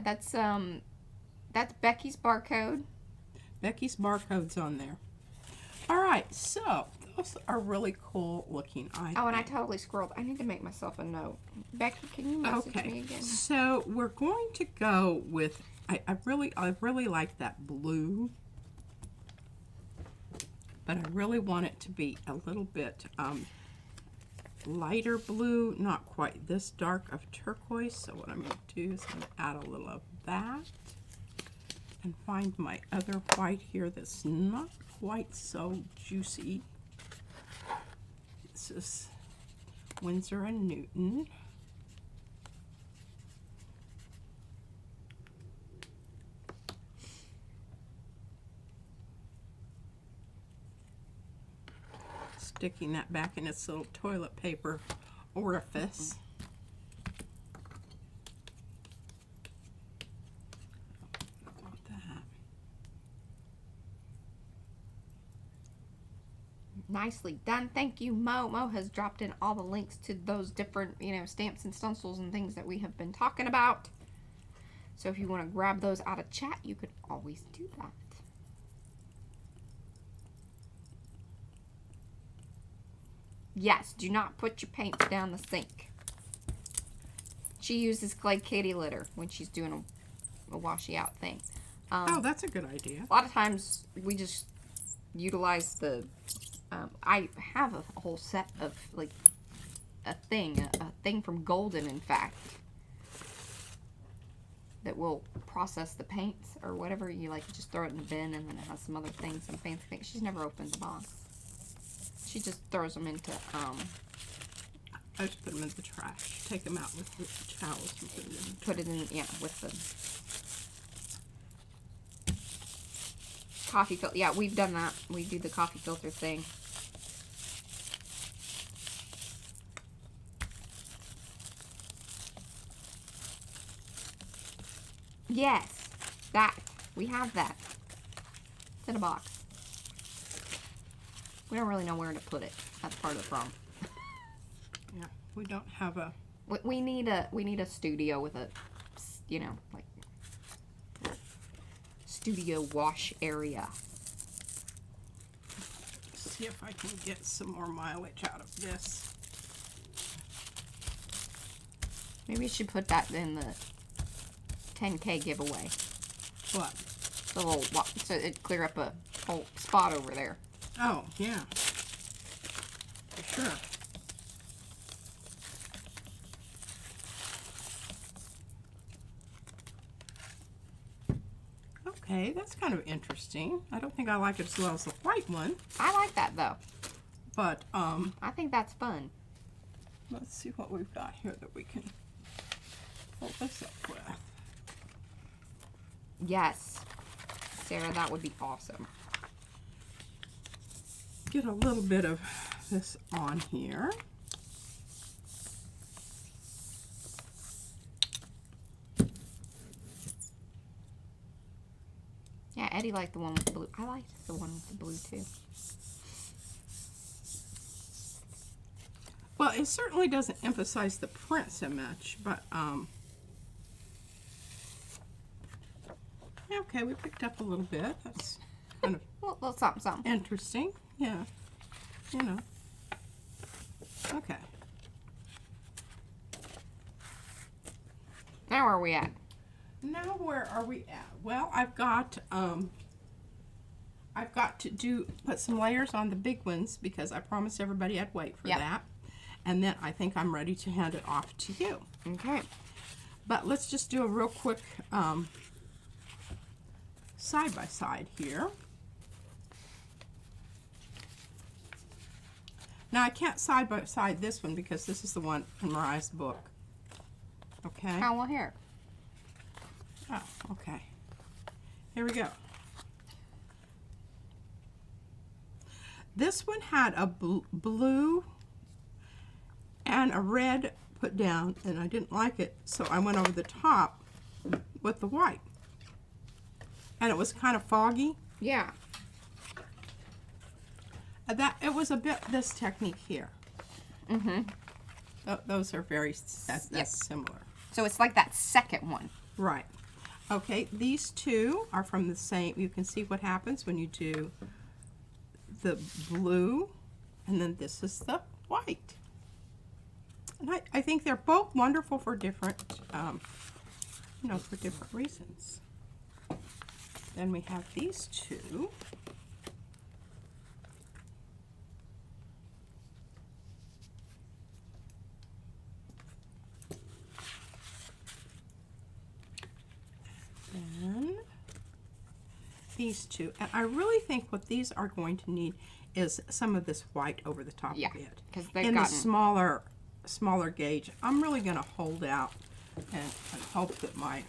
That's Becky's barcode. Becky's barcode's on there. All right, so those are really cool looking items. Oh, and I totally scrolled. I need to make myself a note. Becky, can you message me again? So we're going to go with, I really like that blue, but I really want it to be a little bit lighter blue, not quite this dark of turquoise. So what I'm going to do is I'm going to add a little of that and find my other white here that's not quite so juicy. This is Winsor & Newton. Sticking that back in its little toilet paper orifice. I want that. Nicely done. Thank you, Mo. Mo has dropped in all the links to those different, stamps and stencils and things that we have been talking about. So if you want to grab those out of chat, you could always do that. Yes, do not put your paints down the sink. She uses clay kitty litter when she's doing a washi out thing. Oh, that's a good idea. A lot of times we just utilize the... I have a whole set of, like, a thing from Golden, in fact, that will process the paints or whatever. You, like, just throw it in the bin, and then it has some other things, some fancy things. She's never opened the box. She just throws them into, I just put them in the trash. Take them out with the towels and put it in. Put it in, yeah, with the coffee filter. Yeah, we've done that. We do the coffee filter thing. Yes, that. We have that. It's in a box. We don't really know where to put it. That's part of the problem. Yeah, we don't have a... We need a studio with a, like, studio wash area. See if I can get some more mileage out of this. Maybe you should put that in the 10K giveaway. What? The little, so it'd clear up a whole spot over there. Oh, yeah. For sure. Okay, that's kind of interesting. I don't think I like it as well as the white one. I like that though. But, I think that's fun. let's see what we've got here that we can pull this up with. Yes. Sarah, that would be awesome. Get a little bit of this on here. Yeah, Eddie liked the one with the blue. I liked the one with the blue too. Well, it certainly doesn't emphasize the print so much, but yeah, okay, we picked up a little bit. That's kind of Well, something, something. interesting. Yeah, Okay. Now where are we at? Now where are we at? Well, I've got to put some layers on the big ones because I promised everybody I'd wait for that. And then I think I'm ready to hand it off to you. Okay. But let's just do a real quick side by side here. Now I can't side by side this one because this is the one in Mariah's book. Okay. Oh, well, here. Oh, okay. Here we go. This one had a blue and a red put down, and I didn't like it, so I went over the top with the white. And it was kind of foggy. Yeah. It was a bit this technique here. Mm-hmm. Those are that's similar. So it's like that second one. Right. Okay, these two are from the same. You can see what happens when you do the blue, and then this is the white. And I think they're both wonderful for different, for different reasons. Then we have these two. Then these two. And I really think what these are going to need is some of this white over the top of it. Because they've in the smaller gauge. I'm really going to hold out and hope that my,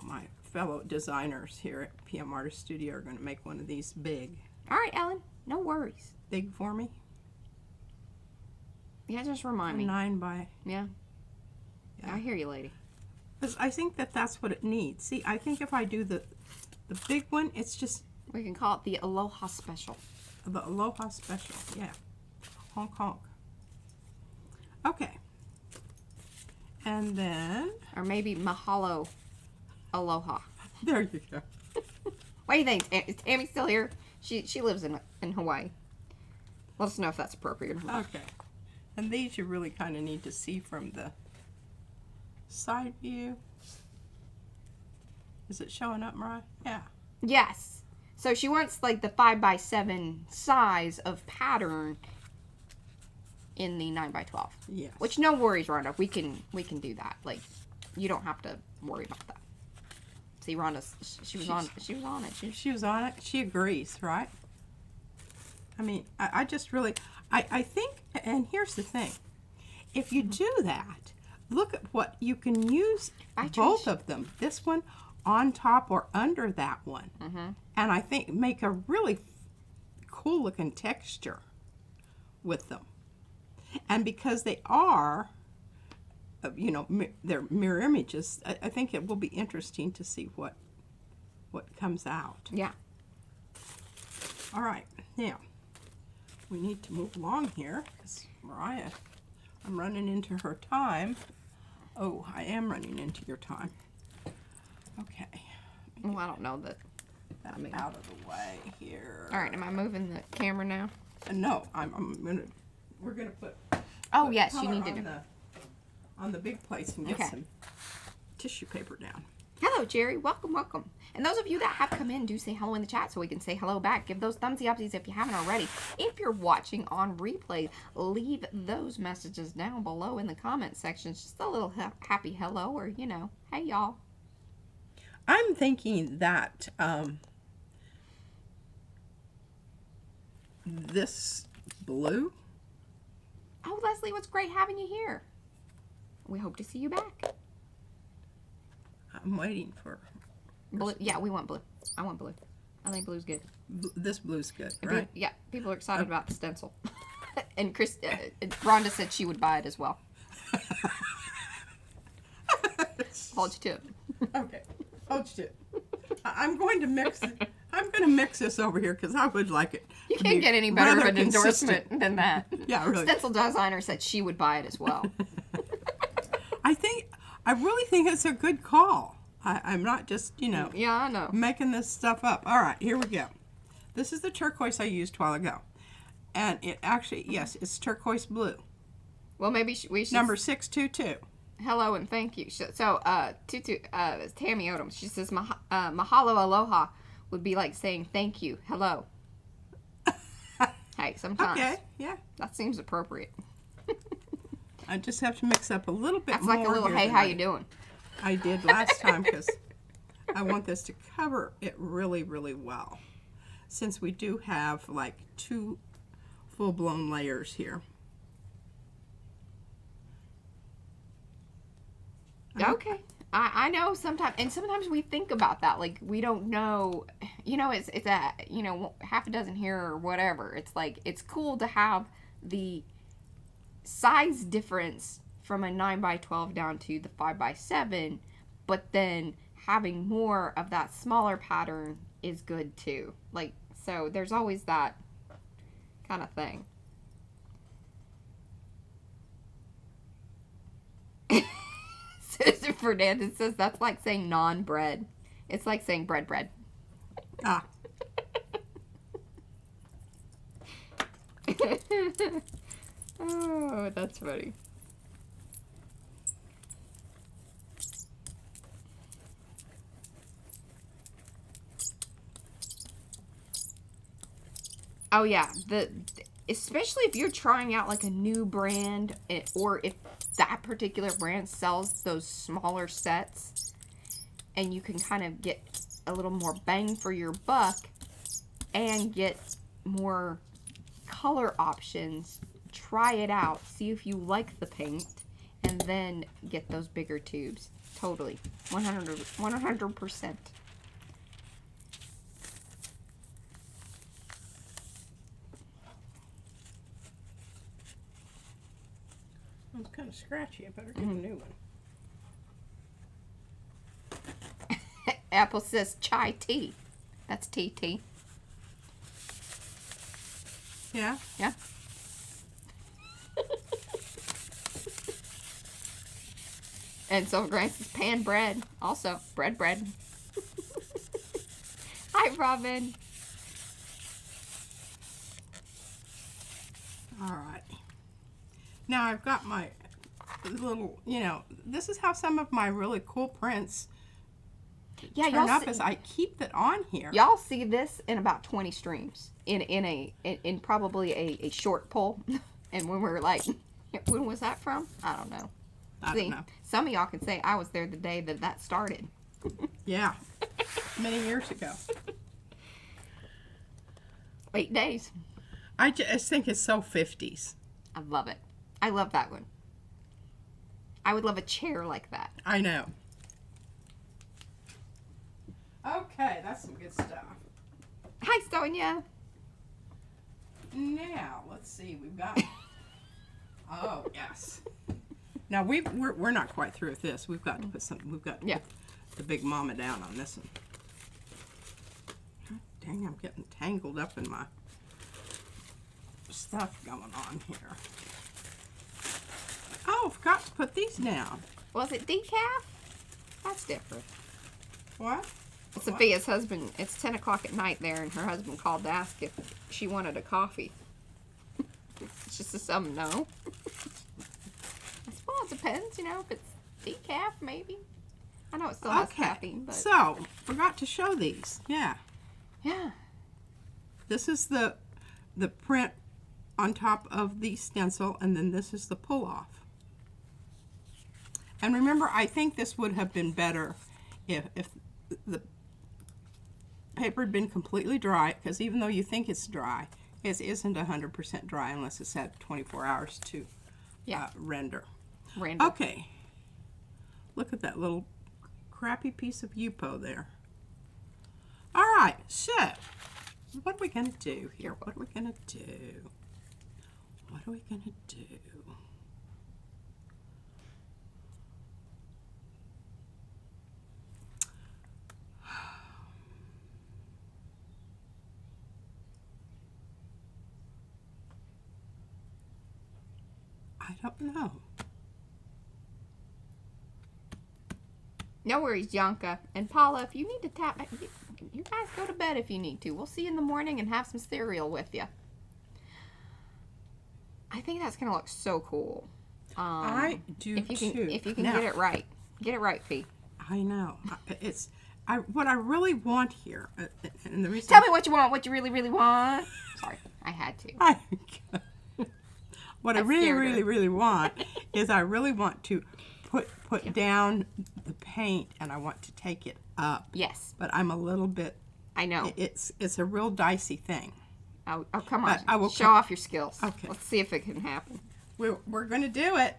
my fellow designers here at PM Artist Studio are going to make one of these big. All right, Ellen. No worries. Big for me? Yeah, just remind me. 9 by... Yeah. I hear you, lady. Because I think that's what it needs. See, I think if I do the big one, it's just... We can call it the Aloha Special. The Aloha Special, yeah. Honk honk. Okay. And then... Or maybe Mahalo Aloha. There you go. What do you think? Is Tammy still here? She lives in Hawaii. Let us know if that's appropriate or not. Okay. And these you really kind of need to see from the side view. Is it showing up, Mariah? Yeah. Yes. So she wants like the 5x7 size of pattern in the 9x12. Yes. Which no worries, Rhonda. We can do that. Like, you don't have to worry about that. See, Rhonda, she was on it. She was on it. She agrees, right? I mean, I just really, I think, and here's the thing. If you do that, look at what you can use both of them. This one on top or under that one. And I think make a really cool looking texture with them. And because they are, you know, they're mirror images, I think it will be interesting to see what comes out. Yeah. All right, now we need to move along here because Mariah, I'm running into her time. Oh, I am running into your time. Okay. Well, I don't know that. I'm out of the way here. All right, am I moving the camera now? No, we're gonna put. Oh yes, you need to do. On the big plates and get some tissue paper down. Hello, Jerry. Welcome, welcome. And those of you that have come in, do say hello in the chat so we can say hello back. Give those thumbsy upsies if you haven't already. If you're watching on replay, leave those messages down below in the comment section. Just a little happy hello or, you know, hey, y'all. I'm thinking that this blue. Oh, Leslie, what's great having you here. We hope to see you back. I'm waiting for blue. Yeah, we want blue. I want blue. I think blue's good. This blue's good, right? Yeah, people are excited about the stencil. And Rhonda said she would buy it as well. Hold you to it. Okay, hold you to it. I'm going to mix this over here because I would like it. You can't get any better of an endorsement than that. Yeah, really. Stencil designer said she would buy it as well. I really think it's a good call. I'm not just, you know, yeah, I know, making this stuff up. All right, here we go. This is the turquoise I used a while ago. And it actually, yes, it's turquoise blue. Well, maybe we should. Number 622. Hello and thank you. So, Tammy Odom, she says, mahalo aloha would be like saying thank you, hello. Hey, sometimes. Okay, yeah. That seems appropriate. I just have to mix up a little bit more. That's like a little, hey, how you doing? I did last time because I want this to cover it really, really well. Since we do have like 2 full-blown layers here. Okay. I know sometimes we think about that. Like, we don't know, you know, it's a, you know, half a dozen here or whatever. It's like, it's cool to have the size difference from a 9x12 down to the 5x7, but then having more of that smaller pattern is good too. Like, so there's always that kind of thing. Sister Fernandez says that's like saying non-bread. It's like saying bread. Ah. Oh, that's funny. Oh yeah, especially if you're trying out like a new brand, or if that particular brand sells those smaller sets, and you can kind of get a little more bang for your buck and get more color options. Try it out, see if you like the paint, and then get those bigger tubes. Totally, 100%. It's kind of scratchy. I better get a new one. Apple says chai tea. That's tea. Yeah? Yeah. And so Grant's pan bread. Also, bread. Hi, Robin. All right. Now I've got my little, this is how some of my really cool prints turn up as I keep it on here. Y'all see this in about 20 streams in probably a short pull. And when we're like, when was that from? I don't know. I don't know. Some of y'all can say I was there the day that started. Yeah. Many years ago. 8 days. I just think it's so 50s. I love it. I love that one. I would love a chair like that. I know. Okay, that's some good stuff. Hi, Sonia. Now, let's see. We've got... Oh, yes. Now, we're not quite through with this. We've got to put something... We've got to put the big mama down on this one. Dang, I'm getting tangled up in my stuff going on here. Oh, forgot to put these down. Was it decaf? That's different. What? Sophia's husband, it's 10 o'clock at night there, and her husband called to ask if she wanted a coffee. It's just a no. Well, it depends, if it's decaf, maybe. I know it still has caffeine, but... So, forgot to show these. Yeah. Yeah. This is the print on top of the stencil, and then this is the pull-off. And remember, I think this would have been better if the paper had been completely dry, because even though you think it's dry, it isn't 100% dry unless it's had 24 hours to render. Okay. Look at that little crappy piece of Yupo there. All right, so what are we going to do here? What are we going to do? What are we going to do? I don't know. No worries, Yanka. And Paula, if you need to tap, you guys go to bed if you need to. We'll see you in the morning and have some cereal with you. I think that's going to look so cool. I do if you can, too. If you can get it right. Get it right, Fee. I know. What I really want here, and the reason... Tell me what you want, what you really, really want. Sorry, I had to. What I really want is I really want to put down the paint, and I want to take it up. Yes. But I'm a little bit... I know. It's a real dicey thing. Oh, come on. I will show off your skills. Okay. Let's see if it can happen. We're going to do it.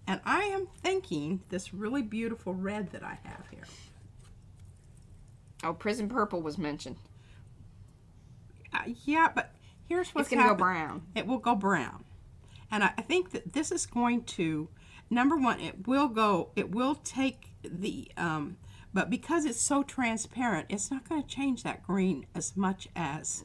And I am thinking this really beautiful red that I have here. Oh, prison purple was mentioned. Yeah, but here's what's happening. It's going to go brown. It will go brown. And I think that this is going to, number one, it will take the, but because it's so transparent, it's not going to change that green as much as,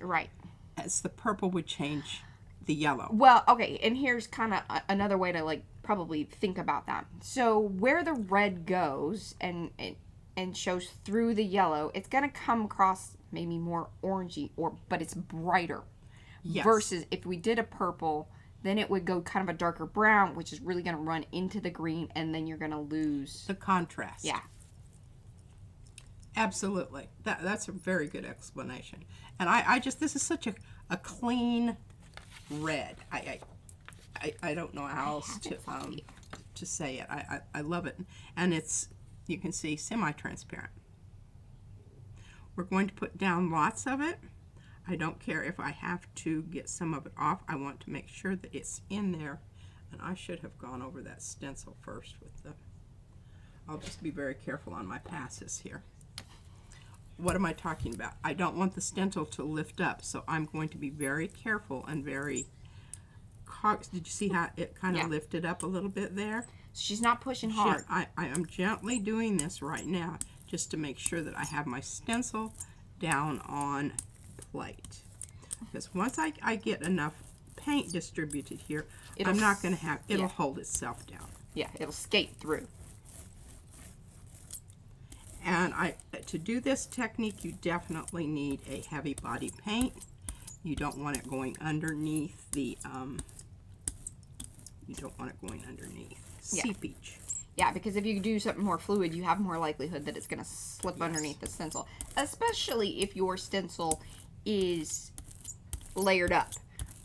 as the purple would change the yellow. Well, okay, and here's kind of another way to probably think about that. So where the red goes and shows through the yellow, it's going to come across maybe more orangey, but it's brighter. Yes. Versus if we did a purple, then it would go kind of a darker brown, which is really going to run into the green, and then you're going to lose the contrast. Yeah. Absolutely. That's a very good explanation. And I just, this is such a clean red. I don't know how else to say it. I love it. And it's, you can see, semi-transparent. We're going to put down lots of it. I don't care if I have to get some of it off. I want to make sure that it's in there. And I should have gone over that stencil first with the... I'll just be very careful on my passes here. What am I talking about? I don't want the stencil to lift up, so I'm going to be very careful and very... Did you see how it kind of lifted up a little bit there? She's not pushing hard. I am gently doing this right now just to make sure that I have my stencil down on plate. Because once I get enough paint distributed here, I'm not going to have, it'll hold itself down. Yeah, it'll skate through. And to do this technique, you definitely need a heavy body paint. You don't want it going underneath the, seepage. Yeah, because if you do something more fluid, you have more likelihood that it's going to slip underneath the stencil. Especially if your stencil is layered up.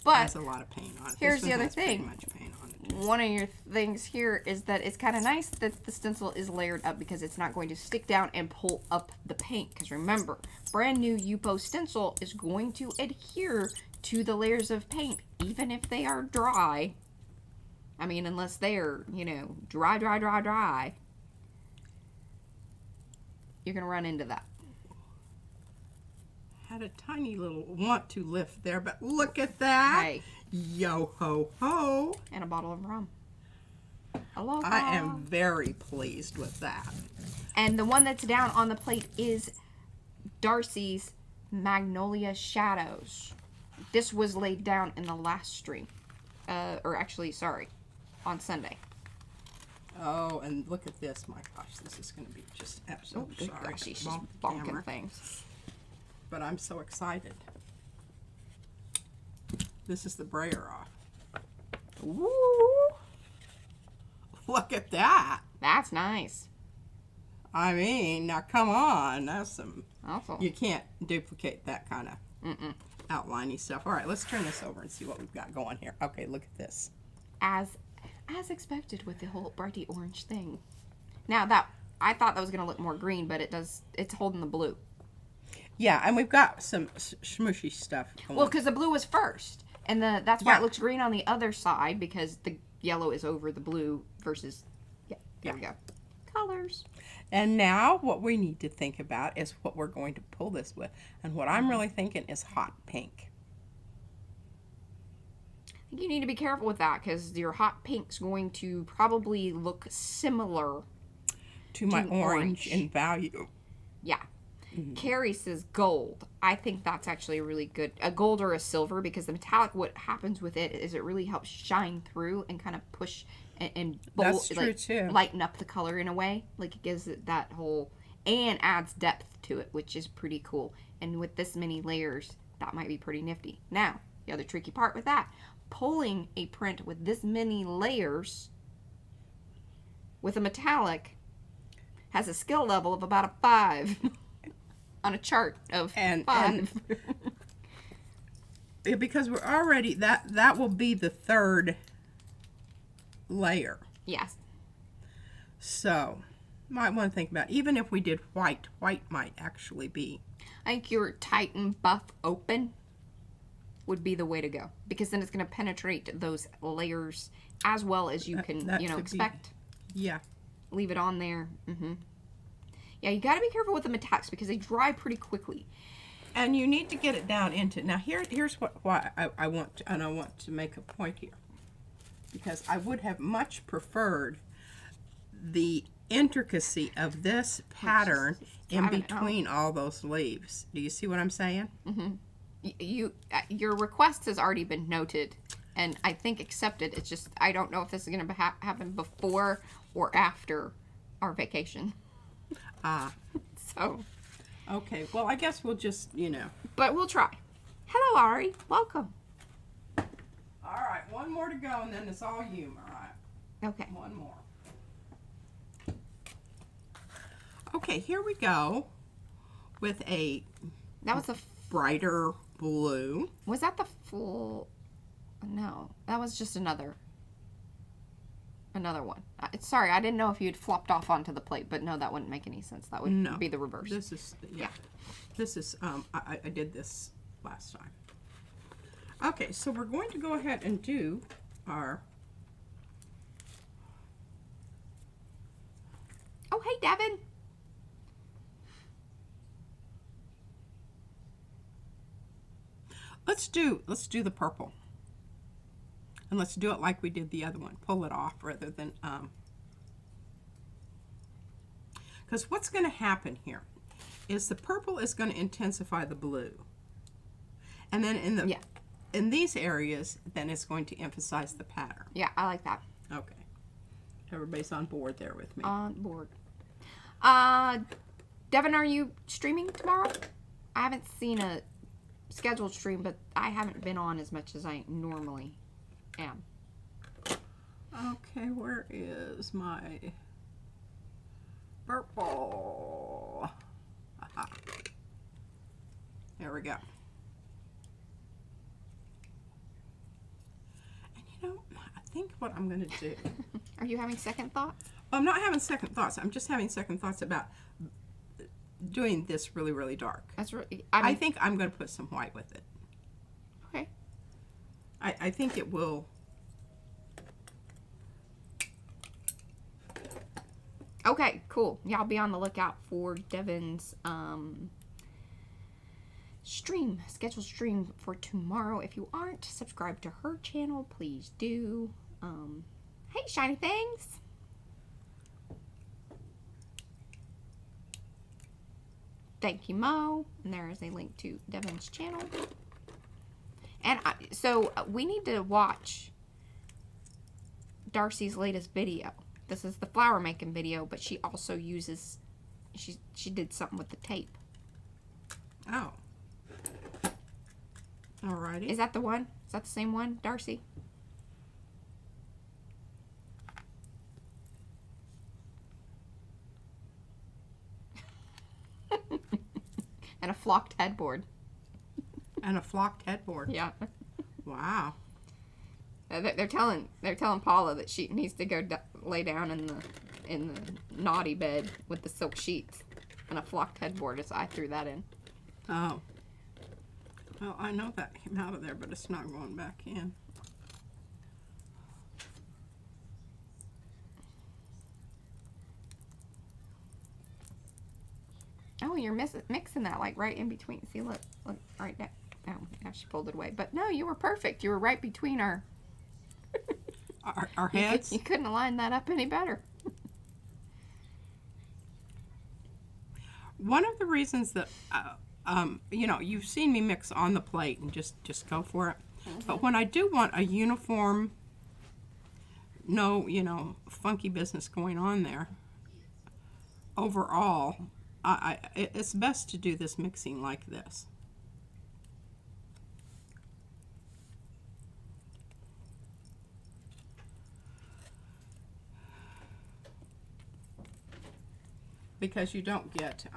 But has a lot of paint on it. Here's the other thing. Much paint on it. One of your things here is that it's kind of nice that the stencil is layered up because it's not going to stick down and pull up the paint. Because remember, brand new Yupo stencil is going to adhere to the layers of paint, even if they are dry. I mean, unless they're, you know, dry. You're going to run into that. Had a tiny little want to lift there, but look at that. Hey. Yo ho ho. And a bottle of rum. Aloha. I am very pleased with that. And the one that's down on the plate is Darcy's Magnolia Shadows. This was laid down in the last stream. Or actually, sorry, on Sunday. Oh, and look at this. My gosh, this is going to be just absolutely sorry. Gosh, she's just bonking things. But I'm so excited. This is the brayer off. Woo! Look at that. That's nice. I mean, now come on. That's some... Awesome. You can't duplicate that kind of outliney stuff. All right, let's turn this over and see what we've got going here. Okay, look at this. As expected with the whole brighty orange thing. Now that, I thought that was going to look more green, but it's holding the blue. Yeah, and we've got some smooshy stuff going. Well, because the blue was first. And that's why it looks green on the other side, because the yellow is over the blue versus, there we go. Colors. And now what we need to think about is what we're going to pull this with. And what I'm really thinking is hot pink. I think you need to be careful with that, because your hot pink's going to probably look similar to my orange in value. Yeah. Carrie says gold. I think that's actually really good. A gold or a silver, because the metallic, what happens with it is it really helps shine through and kind of push and That's true too. Lighten up the color in a way. Like it gives it that whole, and adds depth to it, which is pretty cool. And with this many layers, that might be pretty nifty. Now, the other tricky part with that, pulling a print with this many layers with a metallic has a skill level of about a 5. On a chart of 5. Because we're already, that will be the third layer. Yes. So, might want to think about, even if we did white might actually be. I think your Titan buff open would be the way to go. Because then it's going to penetrate those layers as well as you can, expect. Yeah. Leave it on there. Yeah, you got to be careful with the metallics because they dry pretty quickly. And you need to get it down into... Now, here's why I want to make a point here. Because I would have much preferred the intricacy of this pattern in between all those leaves. Do you see what I'm saying? Your request has already been noted and I think accepted. It's just I don't know if this is going to happen before or after our vacation. So. Okay, well, I guess we'll just, But we'll try. Hello, Ari. Welcome. All right, one more to go, and then it's all you, all right? Okay. One more. Okay, here we go with a... That was the... brighter blue. Was that the full... No, that was just another one. Sorry, I didn't know if you'd flopped off onto the plate, but no, that wouldn't make any sense. That would be the reverse. This is, This is, I did this last time. Okay, so we're going to go ahead and do our... Oh, hey, Devin. Let's do the purple. And let's do it like we did the other one. Pull it off rather than, because what's going to happen here is the purple is going to intensify the blue. And then in these areas, then it's going to emphasize the pattern. Yeah, I like that. Okay. Everybody's on board there with me. On board. Devin, are you streaming tomorrow? I haven't seen a scheduled stream, but I haven't been on as much as I normally am. Okay, where is my purple? Aha. There we go. And you know, I think what I'm going to do... Are you having second thoughts? I'm not having second thoughts. I'm just having second thoughts about doing this really, really dark. That's really... I think I'm going to put some white with it. Okay. I think it will... Okay, cool. Yeah, I'll be on the lookout for Devin's scheduled stream for tomorrow. If you aren't subscribed to her channel, please do. Hey, shiny things. Thank you, Mo. And there is a link to Devin's channel. And so we need to watch Darcy's latest video. This is the flower making video, but she also uses, she did something with the tape. Oh. Alrighty. Is that the one? Is that the same one, Darcy? And a flocked headboard. And a flocked headboard. Yeah. Wow. They're telling Paula that she needs to go lay down in the naughty bed with the silk sheets and a flocked headboard. So I threw that in. Oh. Well, I know that came out of there, but it's not going back in. Oh, you're mixing that like right in between. See, look right there. Oh, now she pulled it away. But no, you were perfect. You were right between our our heads. You couldn't line that up any better. One of the reasons that you know, you've seen me mix on the plate and just go for it. Mm-hmm. But when I do want a uniform, no, you know, funky business going on there, overall, it's best to do this mixing like this. Because you don't get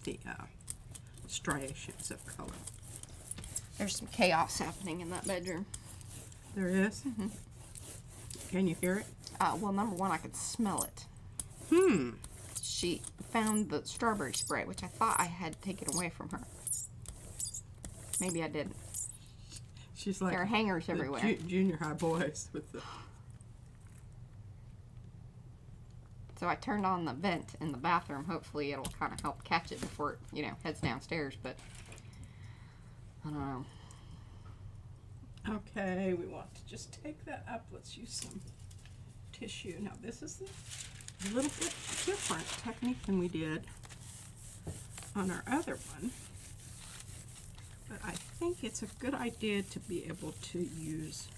the striations of color. There's some chaos happening in that bedroom. There is? Mm-hmm. Can you hear it? Well, number one, I could smell it. She found the strawberry spray, which I thought I had taken away from her. Maybe I didn't. She's like there are hangers everywhere. Junior high boys with the... So I turned on the vent in the bathroom. Hopefully it'll kind of help catch it before it, you know, heads downstairs. But I don't know. Okay, we want to just take that up. Let's use some tissue. Now this is a little bit different technique than we did on our other one. But I think it's a good idea to be able to use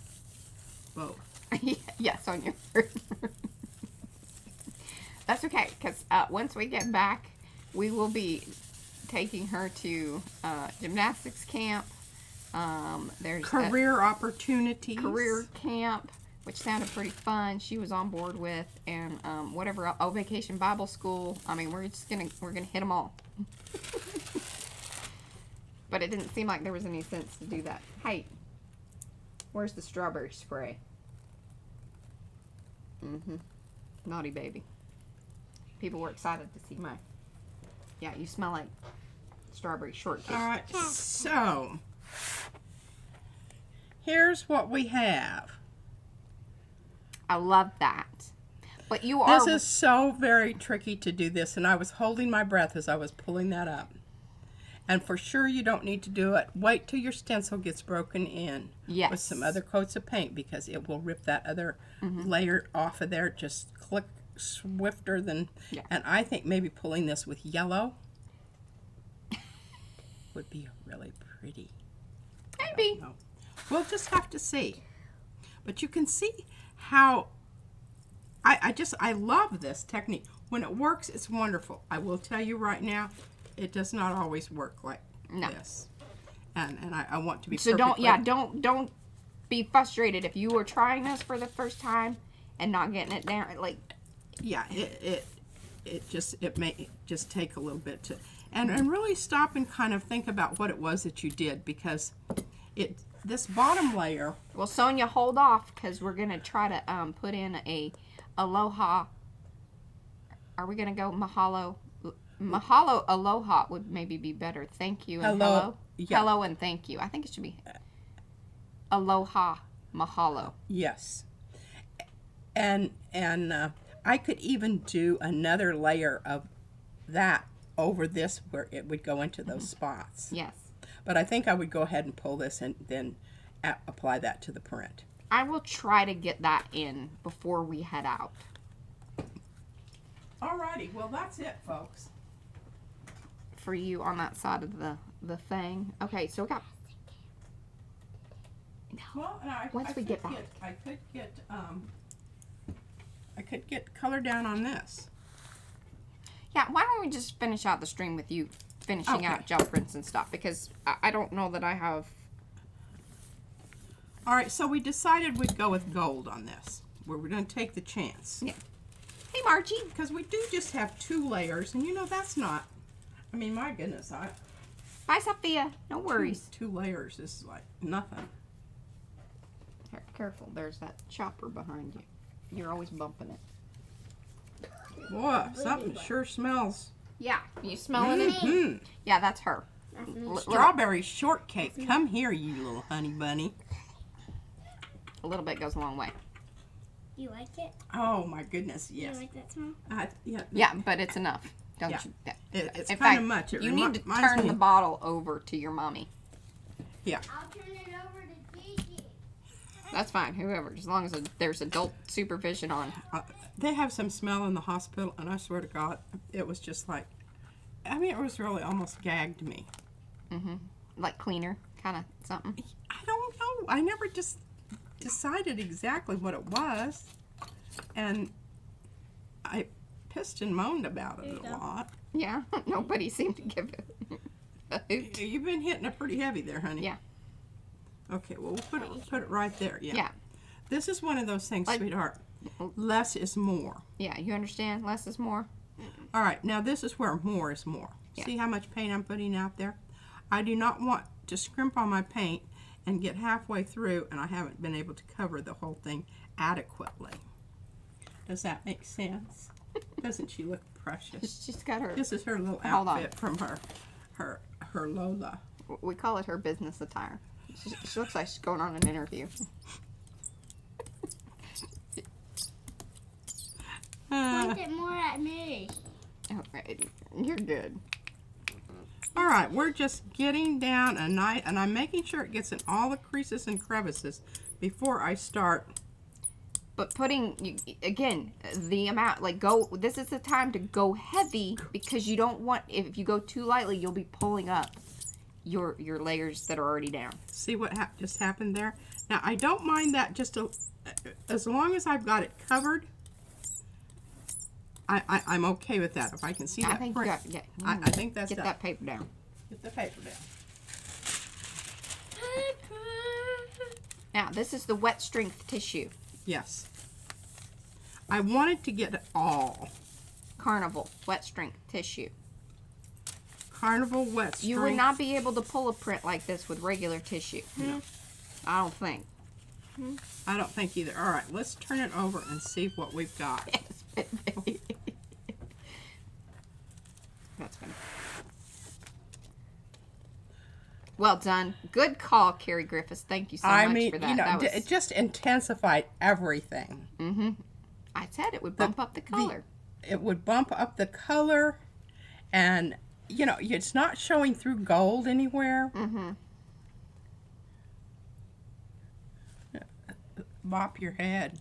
both. Yes, on your That's okay, because once we get back, we will be taking her to gymnastics camp. There's career opportunities. Career camp, which sounded pretty fun. She was on board with, and whatever. Oh, vacation Bible school. I mean, we're gonna hit them all. But it didn't seem like there was any sense to do that. Hey, where's the strawberry spray? Naughty baby. People were excited to see my... Yeah, you smell like strawberry shortcake. All right, so here's what we have. I love that. But you are... This is so very tricky to do this, and I was holding my breath as I was pulling that up. And for sure you don't need to do it. Wait till your stencil gets broken in with some other coats of paint, because it will rip that other layer off of there. Just click swifter than... And I think maybe pulling this with yellow would be really pretty. Maybe. We'll just have to see. But you can see how I love this technique. When it works, it's wonderful. I will tell you right now, it does not always work like this. And I want to be so perfectly... don't be frustrated if you are trying this for the first time and not getting it down. Like, yeah, it may just take a little bit to, and really stop and kind of think about what it was that you did, because this bottom layer. Well, Sonia, hold off, because we're gonna try to put in a Aloha. Are we gonna go Mahalo? Mahalo Aloha would maybe be better. Thank you and hello. Yeah. Hello and thank you. I think it should be Aloha Mahalo. Yes. And I could even do another layer of that over this where it would go into those spots. Yes. But I think I would go ahead and pull this and then apply that to the print. I will try to get that in before we head out. Alrighty, well that's it, folks. For you on that side of the thing. Okay, so we got. Well, Once we get back, I could get color down on this. Yeah, why don't we just finish out the stream with you finishing out gel prints and stuff, because I don't know that I have. All right, so we decided we'd go with gold on this. We're going to take the chance. Yeah. Hey, Margie. Because we do just have 2 layers, and you know that's not. I mean, my goodness, Bye, Sophia. No worries. 2 layers is like nothing. Careful, there's that chopper behind you. You're always bumping it. Boy, something sure smells. Yeah, you smelling it? Yeah, that's her. Strawberry shortcake. Come here, you little honey bunny. A little bit goes a long way. You like it? Oh my goodness, yes. You like that smell? Yeah, but it's enough. Don't you? It's in kind fact, of much. You need to turn the bottle over to your mommy. Yeah. I'll turn it over to Gigi. That's fine, whoever, as long as there's adult supervision on. They have some smell in the hospital, and I swear to God, it was just like, I mean, it was really almost gagged me. Like cleaner, kind of something. I don't know. I never just decided exactly what it was, and I pissed and moaned about it a lot. Yeah, nobody seemed to give it a hoot. You've been hitting it pretty heavy there, honey. Yeah. Okay, well, we'll put it right there. Yeah. Yeah. This is one of those things, sweetheart. Less is more. Yeah, you understand? Less is more. All right, now this is where more is more. Yeah. See how much paint I'm putting out there? I do not want to scrimp on my paint and get halfway through and I haven't been able to cover the whole thing adequately. Does that make sense? Doesn't she look precious? She's got her. This is her little outfit from her Lola. We call it her business attire. She looks like she's going on an interview. Point it more at me. Okay, you're good. All right, we're just getting down a night, and I'm making sure it gets in all the creases and crevices before I start. But putting, again, the amount, like this is the time to go heavy, because you don't want, if you go too lightly, you'll be pulling up your layers that are already down. See what just happened there? Now, I don't mind that just as long as I've got it covered. I'm okay with that. If I can see that print. I think that's Get that paper down. Get the paper down. Now, this is the wet strength tissue. Yes. I wanted to get it all. Carnival wet strength tissue. Carnival wet strength. You would not be able to pull a print like this with regular tissue. No. I don't think. I don't think either. All right, let's turn it over and see what we've got. That's funny. Well done. Good call, Carrie Griffiths. Thank you so much for that. You know, that was... it just intensified everything. I said it would bump up the color. It would bump up the color, and you know, it's not showing through gold anywhere. Bop your head.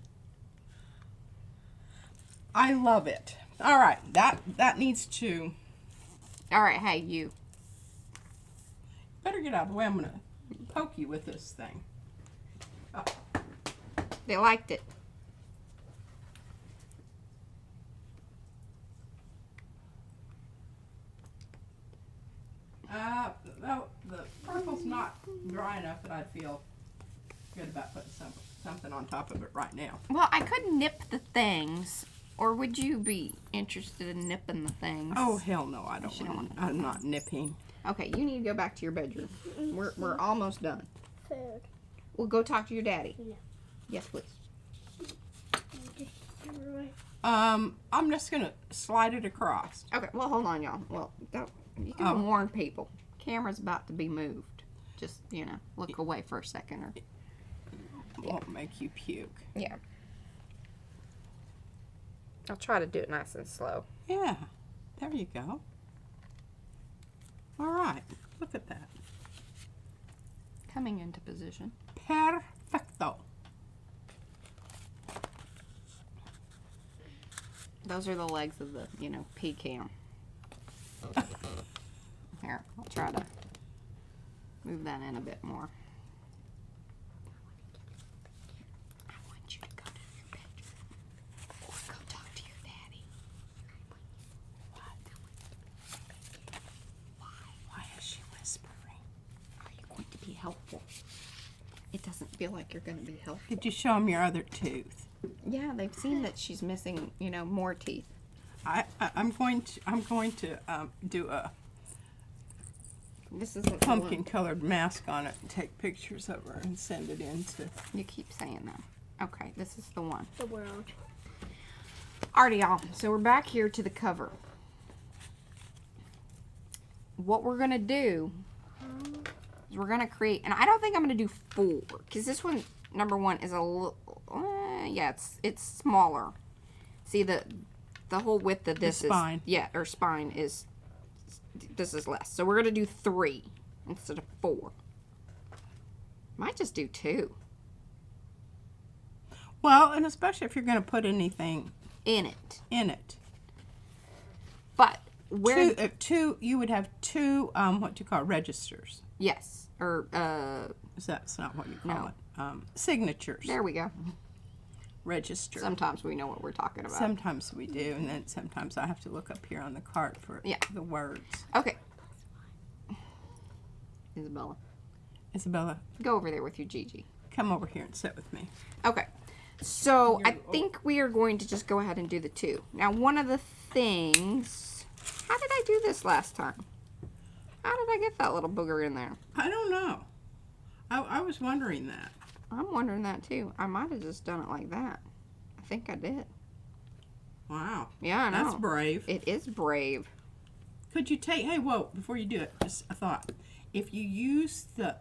I love it. All right, that needs to. All right, hey you. Better get out of the way. I'm going to poke you with this thing. Oh. They liked it. The purple's not dry enough that I'd feel good about putting something on top of it right now. Well, I could nip the things, or would you be interested in nipping the things? Oh, hell no, I don't want to. I'm not nipping. Okay, you need to go back to your bedroom. We're almost done. Food. We'll go talk to your daddy. No. Yes, please. I'm just gonna slide it across. Okay, well, hold on, y'all. Well, you can warn people. Camera's about to be moved. Just, you know, look away for a second. Or Won't make you puke. yeah. I'll try to do it nice and slow. Yeah, there you go. All right, look at that. Coming into position. Perfecto. Those are the legs of the, you know, pecan. Here, I'll try to move that in a bit more. I want you to go to your bedroom or go talk to your daddy. Why is she whispering? Are you going to be helpful? It doesn't feel like you're going to be helpful. Did you show them your other tooth? Yeah, they've seen that she's missing, you know, more teeth. I'm going to do a This is what pumpkin colored mask on it and take pictures of her and send it in to. You keep saying that. Okay, this is the one. The world. Alrighty, y'all. So we're back here to the cover. What we're gonna do is we're gonna create, and I don't think I'm gonna do 4 because this one, number 1, is a little. Yeah, it's smaller. See the whole width of this spine. Spine is. This is less. So we're gonna do 3 instead of 4. Might just do 2 Well, and especially if you're going to put anything in it. But two, you would have 2 what you call registers. Yes, or That's not what you call it. Signatures. there we go. Register. Sometimes we know what we're talking about. Sometimes we do, and then sometimes I have to look up here on the cart for the words. Okay. Isabella, go over there with your Gigi. Come over here and sit with me. Okay. So I think we are going to just go ahead and do the 2. Now, one of the things. How did I do this last time? How did I get that little booger in there? I don't know. I was wondering that. I'm wondering that too. I might have just done it like that. I think I did. Wow. Yeah, I know. That's brave. It is brave. Could you take, hey, whoa, before you do it, just a thought. If you use the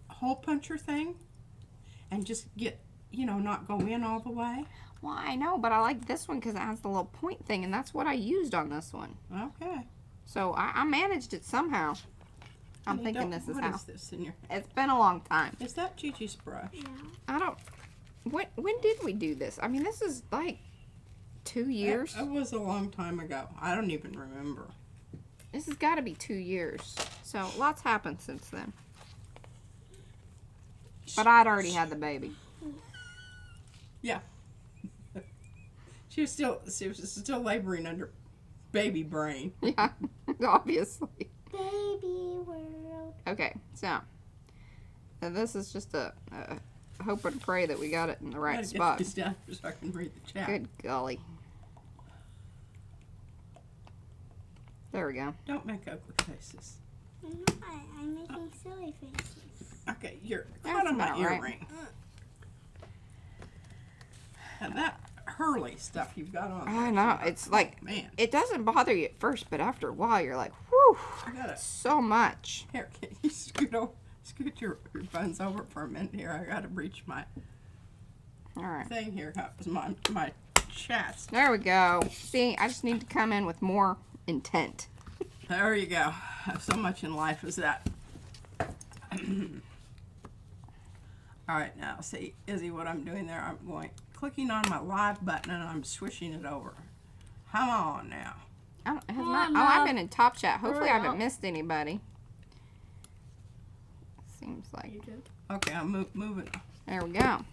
hole puncher thing and just get, you know, not go in all the way. Well, I know, but I like this one because it has the little point thing, and that's what I used on this one. Okay. So I managed it somehow. I'm thinking this is how. What is this in your It's been a long time. Is that Gigi's brush? Yeah. I don't. When did we do this? I mean, this is like 2 years. It was a long time ago. I don't even remember. This has got to be 2 years. So lots happened since then. But I'd already had the baby. Yeah. She was still laboring under baby brain. Yeah, obviously. Baby world. Okay, so this is just a hope and pray that we got it in the right spot. Get this down so I can read the chat. Good golly. There we go. Don't make ugly faces. I'm making silly faces. Okay, you're That's caught on my about right. earring. And that Hurley stuff you've got on. I know. It's like, man. it doesn't bother you at first, but after a while, you're like, whew, I got it. so much. Here, can you scoot your buns over for a minute here? I got to reach my All right. thing here. That was my chest. There we go. See, I just need to come in with more intent. There you go. So much in life is that. All right, now see, Izzy, what I'm doing there, I'm clicking on my live button and I'm swishing it over. Come on now. I've been in Top Chat. Hopefully I haven't missed anybody. seems like. You did? Okay, I'm moving. There we go.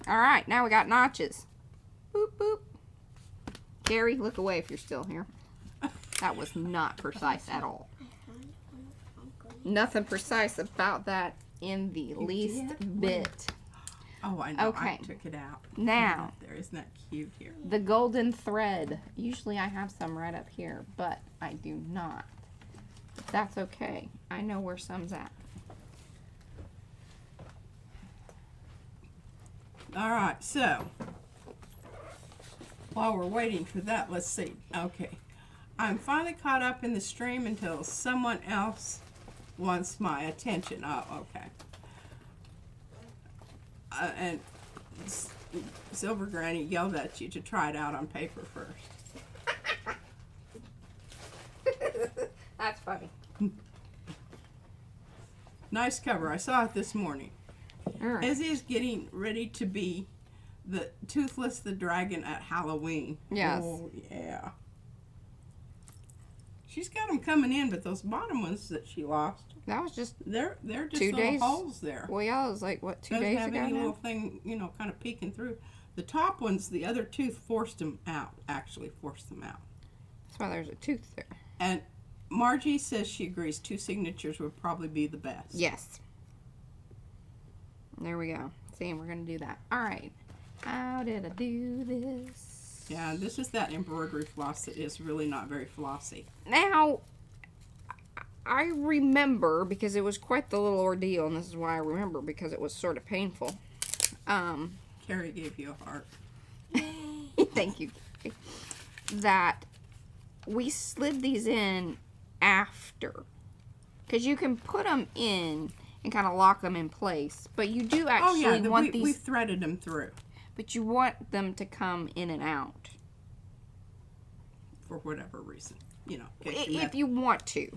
All right, now we got notches. Boop, boop. Gary, look away if you're still here. That was not precise at all. Nothing precise about that in the least bit. Oh, I know. Okay. I took it out. Now, There, isn't that cute here? the golden thread. Usually I have some right up here, but I do not. But that's okay. I know where some's at. All right, so while we're waiting for that, let's see. Okay, I'm finally caught up in the stream until someone else wants my attention. Oh, okay. And Silver Granny yelled at you to try it out on paper first. That's funny. Nice cover. I saw it this morning. All right. Izzy is getting ready to be the Toothless the Dragon at Halloween. Yes. Oh, yeah. She's got them coming in, but those bottom ones that she lost, That was just they're just 2 little days. holes there. Well, yeah, it was like, what, 2 Doesn't days have ago any now? little thing, you know, kind of peeking through. The top ones, the other tooth forced them out, actually forced them out. That's why there's a tooth there. And Margie says she agrees 2 signatures would probably be the best. Yes. There we go. See, we're going to do that. All right. How did I do this? Yeah, this is that embroidery floss that is really not very flossy. Now, I remember, because it was quite the little ordeal, and this is why I remember, because it was sort of painful. Carrie gave you a heart. Thank you. That we slid these in after. Because you can put them in and kind of lock them in place. But you do actually want these... we threaded them through. But you want them to come in and out. For whatever reason. You know. If you want to.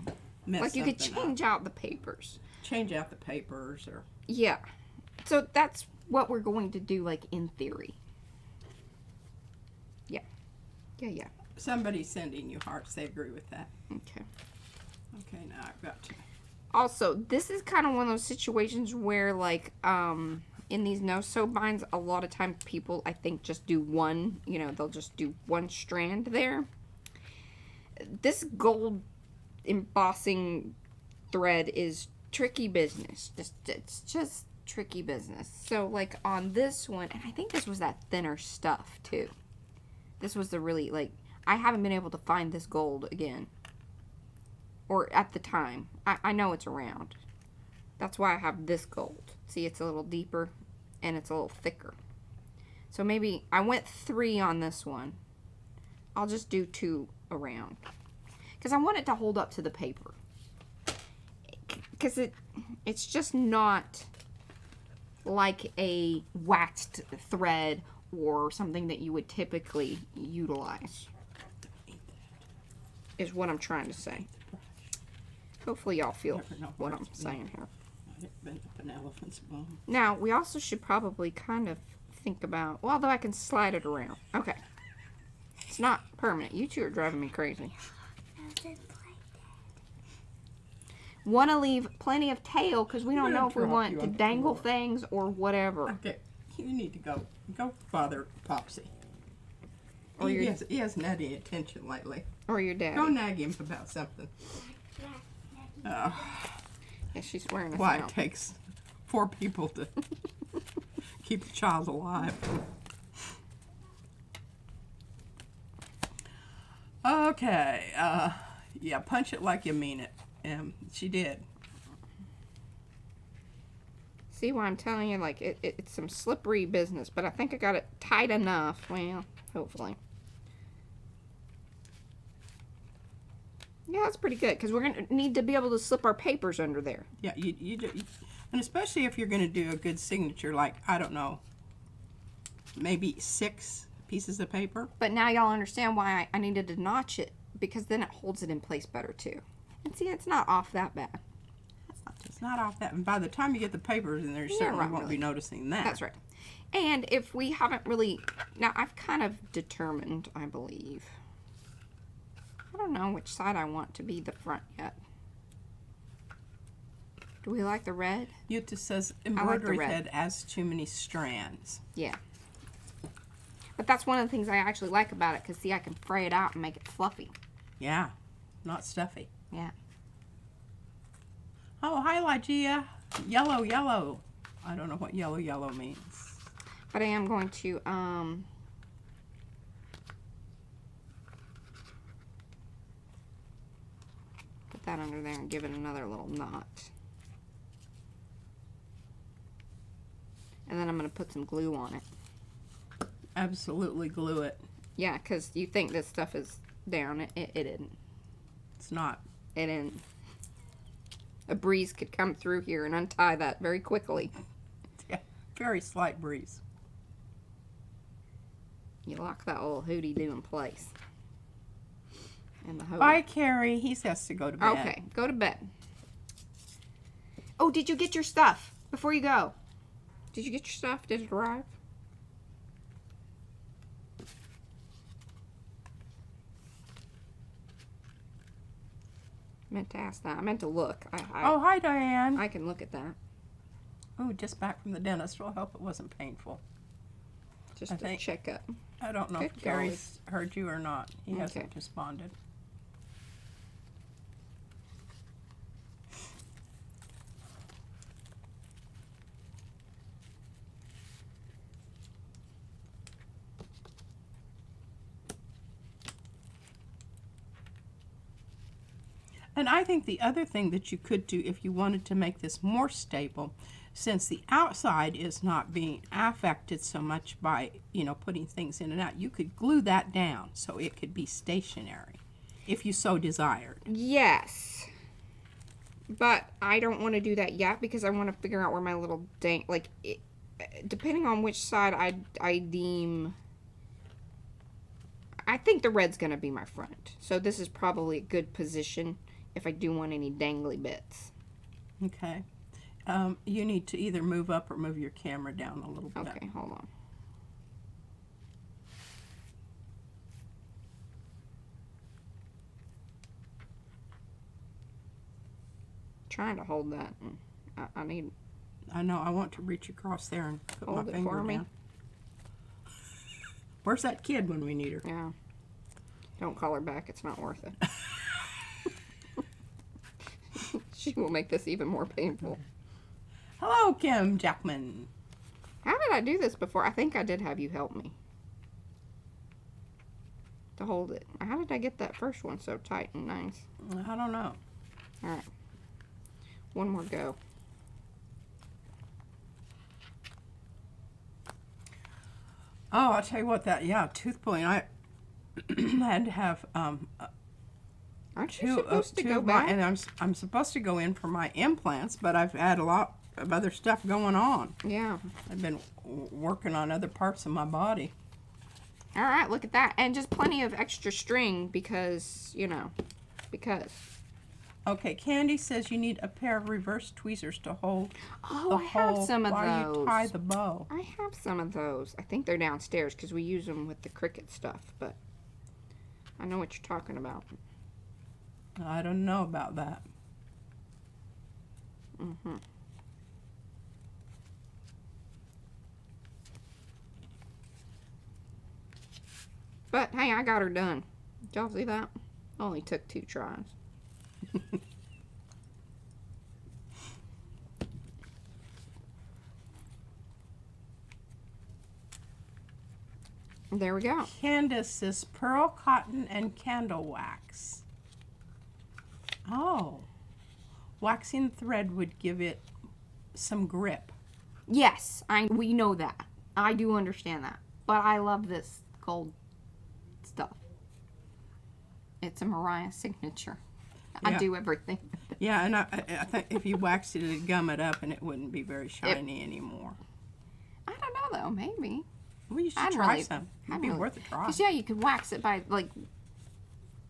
Like you could change out the papers. Change out the papers or... Yeah. So that's what we're going to do, like, in theory. Yeah. Yeah. Somebody's sending you hearts. They agree with that. Okay. Okay, now I've got to... Also, this is kind of one of those situations where, like, in these no-sew binds, a lot of times people, I think, just do one, you know, they'll just do one strand there. This gold embossing thread is tricky business. It's just tricky business. So, like, on this one, and I think this was that thinner stuff, too. This was the really, like, I haven't been able to find this gold again. Or at the time. I know it's around. That's why I have this gold. See, it's a little deeper and it's a little thicker. So maybe I went 3 on this one. I'll just do 2 around. Because I want it to hold up to the paper. Because it's just not like a waxed thread or something that you would typically utilize. Is what I'm trying to say. Hopefully y'all feel what I'm saying here. Bend up an elephant's bone. Now, we also should probably kind of think about... Well, although I can slide it around. Okay. It's not permanent. You two are driving me crazy. Want to leave plenty of tail because we don't know if we want to dangle things or whatever. Okay. You need to go. Go bother Popsy. Or he hasn't had any attention lately. Or your dad. Go nag him about something. Yeah, she's wearing a Why it takes 4 people to keep a child alive. Okay. Yeah, punch it like you mean it. She did. See why I'm telling you, like, it's some slippery business, but I think I got it tight enough. Well, hopefully. Yeah, that's pretty good, because we're going to need to be able to slip our papers under there. Yeah, you do. And especially if you're going to do a good signature, like, I don't know, maybe 6 pieces of paper. But now y'all understand why I needed to notch it, because then it holds it in place better, too. And see, it's not off that bad. It's not off that. And by the time you get the papers in there, you certainly won't be noticing that. That's right. And if we haven't really... Now, I've kind of determined, I believe... I don't know which side I want to be the front yet. Do we like the red? Yuta says like the embroidery red. thread has too many strands. Yeah. But that's one of the things I actually like about it, because see, I can fray it out and make it fluffy. Yeah, not stuffy. Yeah. Oh, hi, Lygia. Yellow, yellow. I don't know what yellow, yellow means. But I am going to, put that under there and give it another little knot. And then I'm going to put some glue on it. Absolutely glue it. Yeah, because you think this stuff is down. It isn't. It's not. It isn't. A breeze could come through here and untie that very quickly. Yeah, very slight breeze. You lock that little hootie-doo in place. And the hose. Bye, Carrie. He has to go to bed. Okay, go to bed. Oh, did you get your stuff before you go? Did you get your stuff? Did it arrive? I meant to ask that. I meant to look. Oh, hi, Diane. I can look at that. Oh, just back from the dentist. Well, I hope it wasn't painful. Just I a think- checkup. I don't know if Good Gary's heard you or not. He Okay. hasn't responded. And I think the other thing that you could do if you wanted to make this more stable, since the outside is not being affected so much by, you know, putting things in and out, you could glue that down so it could be stationary if you so desired. Yes. But I don't want to do that yet because I want to figure out where my little depending on which side I deem, I think the red's going to be my front. So this is probably a good position if I do want any dangly bits. Okay. You need to either move up or move your camera down a little bit. Okay, hold on. Trying to hold that. I need. I know. I want to reach across there and put Hold my it finger for me. down. Where's that kid when we need her? Yeah. Don't call her back. It's not worth it. She will make this even more painful. Hello, Kim Jackman. How did I do this before? I think I did have you help me to hold it. How did I get that first one so tight and nice? I don't know. All right. One more go. Oh, I'll tell you what, tooth pulling. I had to have Aren't you supposed to go back? and I'm supposed to go in for my implants, but I've had a lot of other stuff going on. Yeah. I've been working on other parts of my body. All right, look at that. And just plenty of extra string because, you know, because. Okay, Candy says you need a pair of reverse tweezers to hold Oh, the I have hole some of while those. you tie the bow. I have some of those. I think they're downstairs because we use them with the Cricut stuff, but I know what you're talking about. I don't know about that. Mm-hmm. But, hey, I got her done. Did y'all see that? Only took 2 tries. There we go. Candace says pearl cotton and candle wax. Oh. Waxing thread would give it some grip. Yes, we know that. I do understand that. But I love this gold stuff. It's a Mariah signature. I Yeah. do everything. Yeah, and I think if you waxed it, it'd gum it up and it wouldn't be very shiny anymore. I don't know though, maybe. Well, you should I'd try really- some. I'd It'd be really- worth a try. Because, yeah, you could wax it by, like,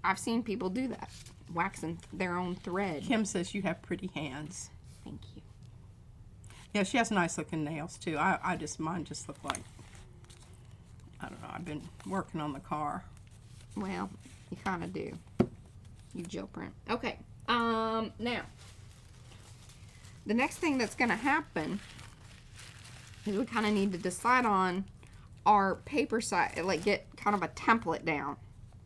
I've seen people do that. Waxing their own thread. Kim says you have pretty hands. Thank you. Yeah, she has nice looking nails too. Mine just look like, I don't know, I've been working on the car. Well, you kind of do. You Jill print. Okay. Now, the next thing that's going to happen is we kind of need to decide on our paper size, like get kind of a template down.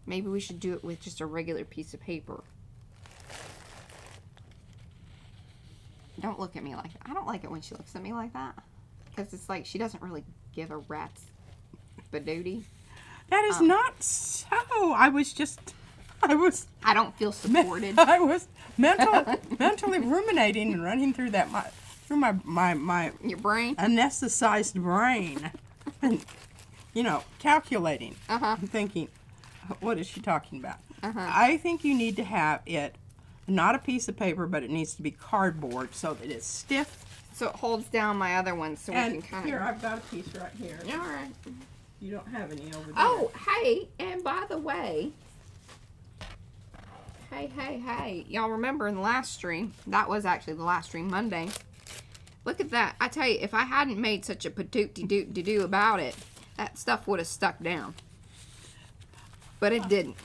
Maybe we should do it with just a regular piece of paper. Don't look at me like that. I don't like it when she looks at me like that. Because it's like she doesn't really give a rat's badootie. That is not so. I don't feel supported. I was mentally ruminating and running through my your brain, anesthetized brain, and calculating. I'm thinking, what is she talking about? I think you need to have it not a piece of paper, but it needs to be cardboard so that it's stiff. So it holds down my other one, so and we can kind of. Here, I've got a piece right here. All right. You don't have any over there. Oh, hey, and by the way, hey, y'all remember in the last stream, that was actually the last stream, Monday. Look at that. I tell you, if I hadn't made such a patooty-doo about it, that stuff would have stuck down. But it didn't.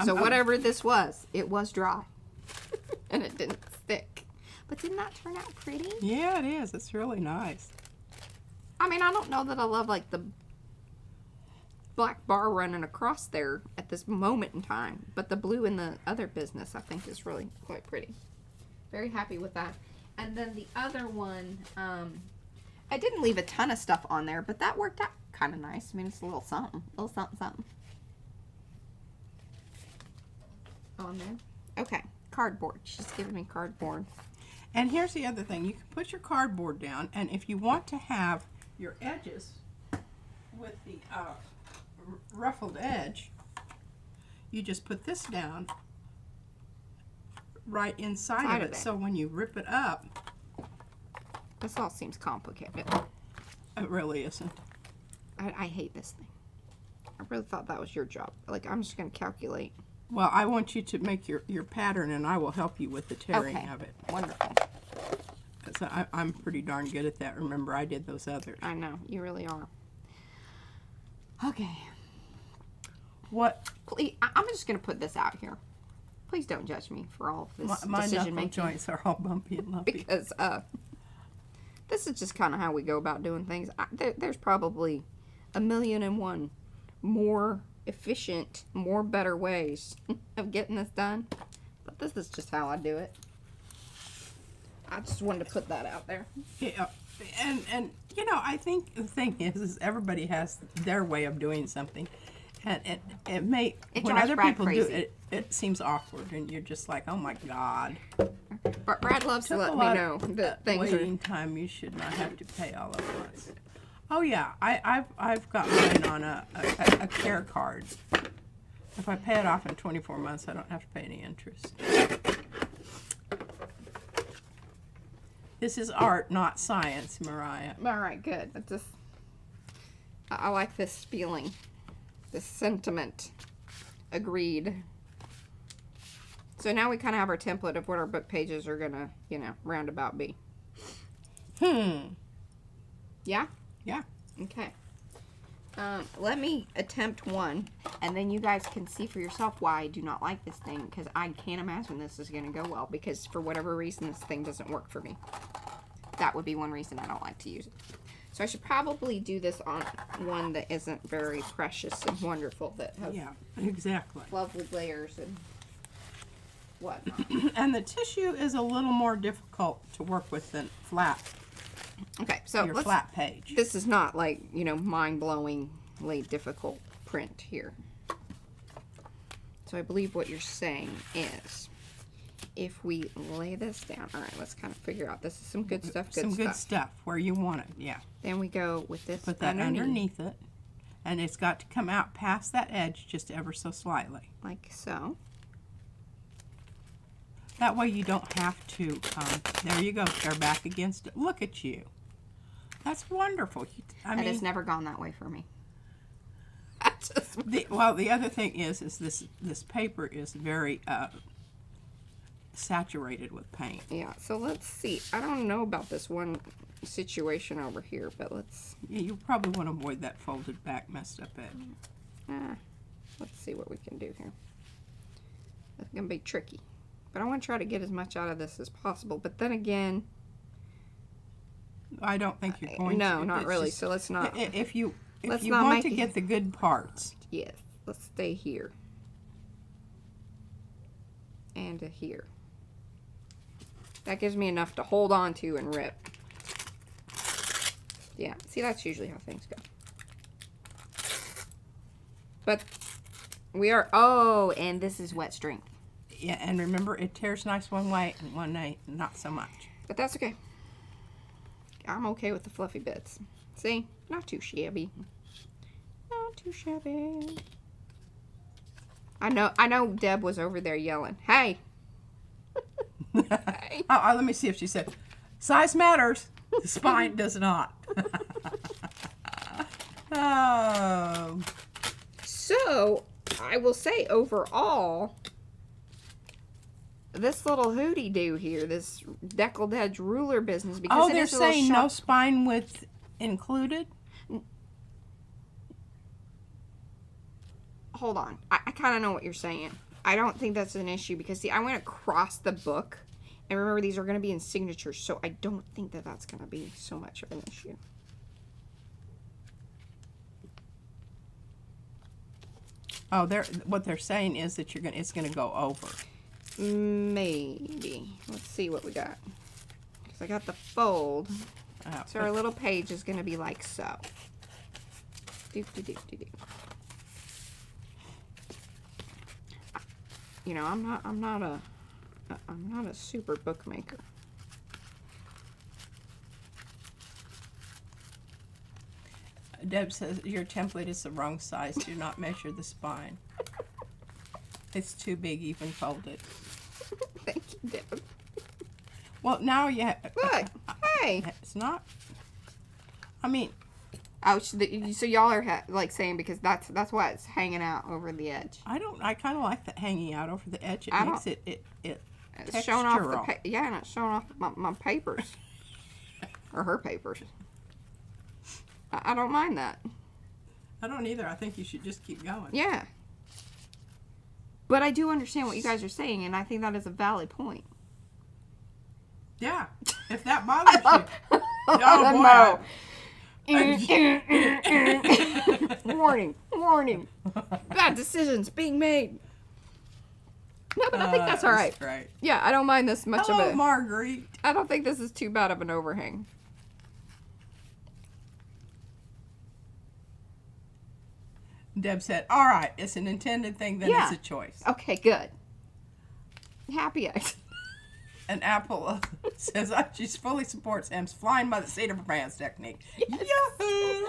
So whatever this was, it was dry. And it didn't stick. But didn't that turn out pretty? Yeah, it is. It's really nice. I mean, I don't know that I love, like, the black bar running across there at this moment in time. But the blue in the other business, I think, is really quite pretty. Very happy with that. And then the other one, I didn't leave a ton of stuff on there, but that worked out kind of nice. I mean, it's a little something. Something. On there. Okay. Cardboard. She's giving me cardboard. And here's the other thing. You can put your cardboard down, and if you want to have your edges with the ruffled edge, you just put this down right inside of it. So when you rip it up, this all seems complicated. It really isn't. I hate this thing. I really thought that was your job. Like, I'm just going to calculate. Well, I want you to make your pattern, and I will help you with the tearing of it. Wonderful. So I'm pretty darn good at that. Remember, I did those others. I know. You really are. Okay. What? Please, I'm just going to put this out here. Please don't judge me for all of this my decision knuckle making. joints are all bumpy and lumpy. Because this is just kind of how we go about doing things. There's probably 1,000,001 more efficient, more better ways of getting this done. But this is just how I do it. I just wanted to put that out there. Yeah, and I think the thing is everybody has their way of doing something, and it may when other people do it, it seems awkward, and you're just like, oh my God. But Brad loves to let me know that things waiting time you should not have to pay all at once. Oh yeah, I've got mine on a care card. If I pay it off in 24 months, I don't have to pay any interest. This is art, not science, Mariah. All right, good. I like this feeling, this sentiment. Agreed. So now we kind of have our template of what our book pages are gonna, roundabout be. Yeah? Yeah. Okay. Let me attempt one, and then you guys can see for yourself why I do not like this thing, because I can't imagine this is going to go well, because for whatever reason this thing doesn't work for me. That would be one reason I don't like to use it. So I should probably do this on one that isn't very precious and wonderful, that has exactly lovely layers and whatnot. And the tissue is a little more difficult to work with than flat. Okay, so your flat page. This is not like, mind-blowingly difficult print here. So I believe what you're saying is, if we lay this down, all right, let's kind of figure out. This is some good stuff. Good stuff where you want it, yeah. Then we go with this. Put that underneath it, and it's got to come out past that edge just ever so slightly. Like so. That way you don't have to, there you go, they're back against it. Look at you. That's wonderful. It has never gone that way for me. The other thing is this paper is very saturated with paint. Yeah, so let's see. I don't know about this one situation over here, but let's... Yeah, you probably want to avoid that folded back, messed up edge. Let's see what we can do here. It's going to be tricky. But I want to try to get as much out of this as possible. But then again, I don't think you're going to. No, not It's really. just- So let's not. If you Let's you not want make to it- get the good parts. Yes, let's stay here. And to here. That gives me enough to hold on to and rip. Yeah, see, that's usually how things go. But we are, oh, and this is wet strength. Yeah, and remember, it tears nice one way and one way not so much. But that's okay. I'm okay with the fluffy bits. See? Not too shabby. Not too shabby. I know Deb was over there yelling, hey. Hey. Let me see if she said, size matters. The spine does not. Oh. So, I will say overall, this little hootie-doo here, this deckled edge ruler business, because Oh, it they're is a little saying no sharp. spine width included? Hold on. I kind of know what you're saying. I don't think that's an issue because, see, I went across the book. And remember, these are going to be in signatures, so I don't think that that's going to be so much of an issue. Oh, what they're saying is that it's gonna go over. Maybe. Let's see what we got. Because I got the fold. So our little page is going to be like so. You know, I'm not a super bookmaker. Deb says your template is the wrong size. Do not measure the spine. It's too big, even folded. Thank you, Deb. Well, now you Look, hey. It's not. I mean, Oh, so y'all are like saying because that's why it's hanging out over the edge. I kind of like that hanging out over the edge. It I makes don't- it It's showing off textural. yeah, and it's showing off my papers or her papers. I don't mind that. I don't either. I think you should just keep going. Yeah. But I do understand what you guys are saying, and I think that is a valid point. Yeah. If that bothers you. Oh, boy. Warning, warning. Bad decisions being made. No, but I think that's all right. Great. Yeah, I don't mind this much Hello, of it. Marguerite. I don't think this is too bad of an overhang. Deb said, all right, it's an intended thing, then Yeah. it's a choice. Okay, good. Happy eyes. And Apple says she fully supports M's flying by the seat of her pants technique. Yes. Yahoo!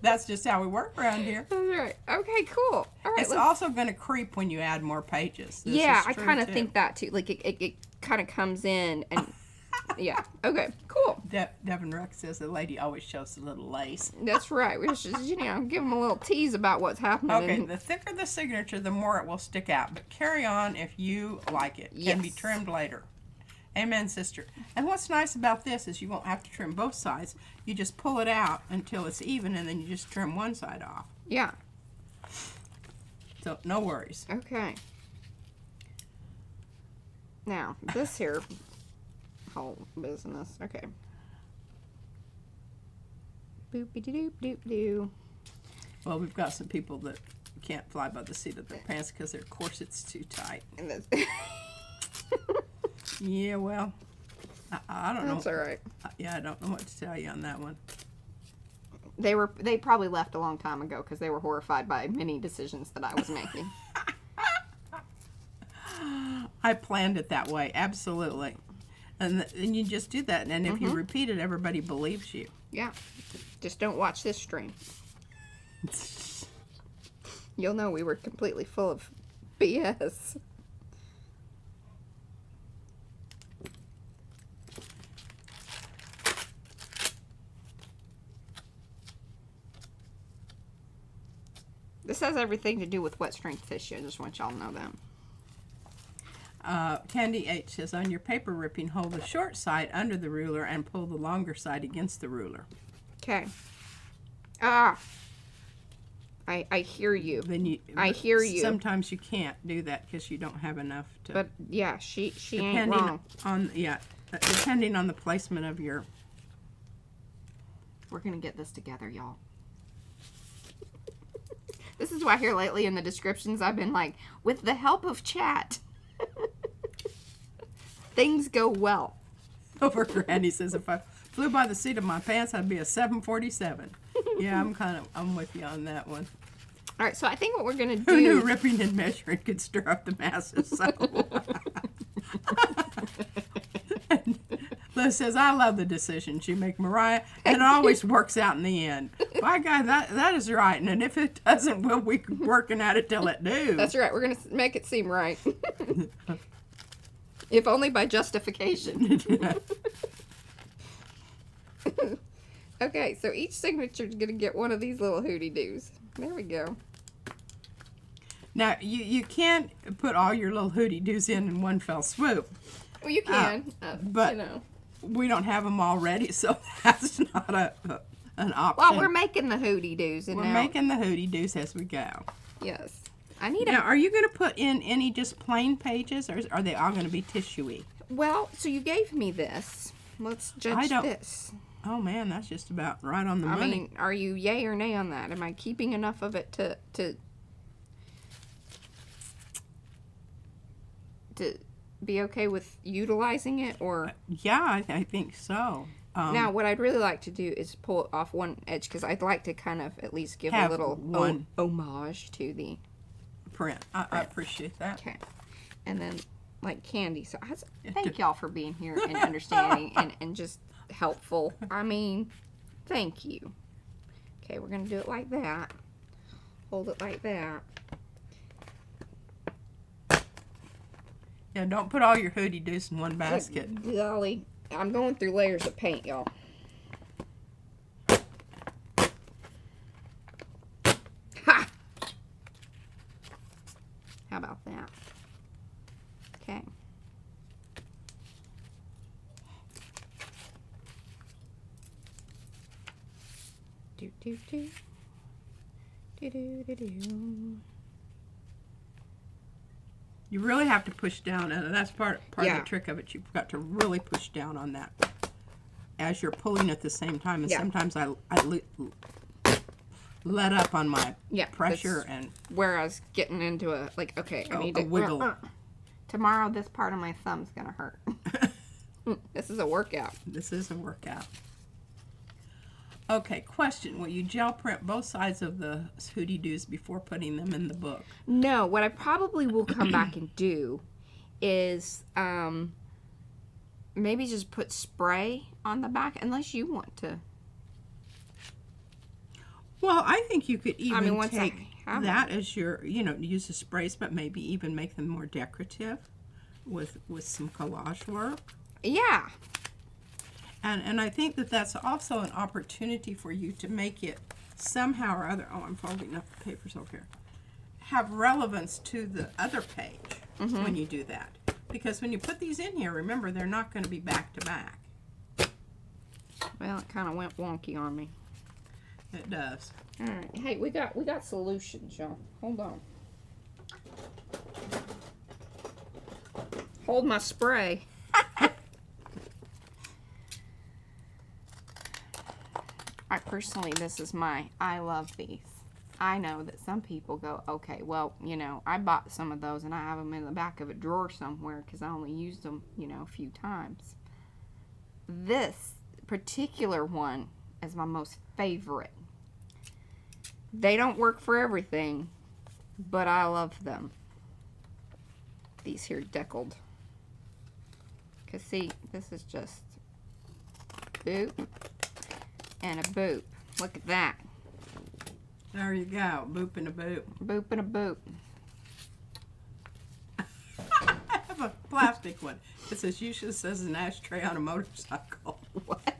That's just how we work around here. That's right. Okay, cool. All right. It's also going to creep when you add more pages. This Yeah, is I true, kind of too. think that too. Like it kind of comes in and yeah. Okay, cool. Devin Rex says the lady always shows a little lace. That's right. We should, give them a little tease about what's happening. Okay, the thicker the signature, the more it will stick out. But carry on if you like it. Can be Yes. trimmed later. Amen, sister. And what's nice about this is you won't have to trim both sides. You just pull it out until it's even, and then you just trim one side off. Yeah. So no worries. Okay. Now, this here whole business. Okay. Boop-de-doop-doop-doo. Well, we've got some people that can't fly by the seat of their pants because their corset's too tight. And this. Yeah, well, I don't know. That's all right. Yeah, I don't know what to tell you on that one. They probably left a long time ago because they were horrified by many decisions that I was making. I planned it that way, absolutely. And you just do that, and if you repeat it, everybody believes you. Yeah. Just don't watch this stream. You'll know we were completely full of BS. This has everything to do with wet strength tissue. I just want y'all to know that. Candy H says, on your paper ripping, hold the short side under the ruler and pull the longer side against the ruler. Okay. Ah. I hear you. I hear you. Sometimes you can't do that because you don't have enough to. But yeah, she ain't depending wrong. on depending on the placement of your We're going to get this together, y'all. This is why here lately in the descriptions I've been like, with the help of chat, things go well. Over Granny says, if I flew by the seat of my pants, I'd be a 747. Yeah, I'm with you on that one. All right, so I think what we're going to do... Who knew ripping and measuring could stir up the masses? So. Liz says, I love the decisions you make, Mariah, and it always works out in the end. By God, that is right. And if it doesn't, we'll be working at it till it do. That's right. We're going to make it seem right. If only by justification. Okay, so each signature is going to get one of these little hootie-doos. There we go. Now, you can't put all your little hootie-doos in one fell swoop. Well, you can, but you know. We don't have them already, so that's not an option. Well, we're making the hootie-doos. We're making the hootie-doos as we go. Yes. I need Now, are you going to put in any just plain pages, or are they all going to be tissue-y? Well, so you gave me this. Let's judge this. Oh, man, that's just about right on the money. I mean, are you yay or nay on that? Am I keeping enough of it to be okay with utilizing it, or? Yeah, I think so. Now, what I'd really like to do is pull off one edge, because I'd like to kind of at least give a little homage to the print. I appreciate that. Okay. And then, like candy. So, thank y'all for being here and understanding and just helpful. I mean, thank you. Okay, we're going to do it like that. Hold it like that. Yeah, don't put all your hootie-doos in one basket. Golly, I'm going through layers of paint, y'all. Ha! How about that? Okay. Do do do. Do do do do. You really have to push down, and that's part of the trick of it. You've got to really push down on that as you're pulling at the same time. And sometimes I let up on my pressure, and where I was getting into I need to wiggle. Tomorrow, this part of my thumb's gonna hurt. This is a workout. This is a workout. Okay, question. Will you gel print both sides of the hootie-doos before putting them in the book? No, what I probably will come back and do is maybe just put spray on the back, unless you want to. Well, I think you could even take that as your, use the sprays, but maybe even make them more decorative with some collage work. Yeah. And I think that's also an opportunity for you to make it somehow or other, I'm folding up the papers over here, have relevance to the other page when you do that. Because when you put these in here, remember, they're not going to be back to back. Well, it kind of went wonky on me. It does. All right. Hey, we got solutions, y'all. Hold on. Hold my spray. Personally, this is I love these. I know that some people go, okay, well, I bought some of those and I have them in the back of a drawer somewhere because I only used them, a few times. This particular one is my most favorite. They don't work for everything, but I love them. These here deckled. Because see, this is just boop. And a boop. Look at that. There you go. Boop and a boop. Boop and a boop. I have a plastic one. It says, usually says an ashtray on a motorcycle. What?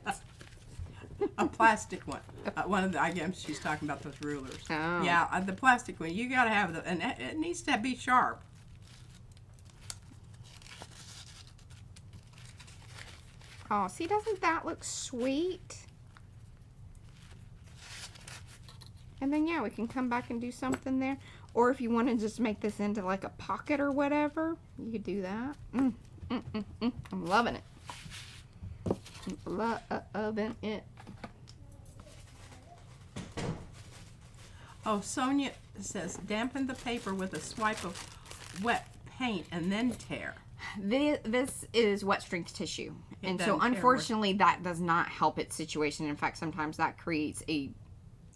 A plastic one. One of the, I guess she's talking about those rulers. Oh. Yeah, the plastic one. You got to have and it needs to be sharp. Oh, see, doesn't that look sweet? And then, yeah, we can come back and do something there. Or if you want to just make this into like a pocket or whatever, you could do that. I'm loving it. I'm loving it. Oh, Sonia says, dampen the paper with a swipe of wet paint and then tear. This is wet strength tissue. And so unfortunately that does not help its situation. In fact, sometimes that creates a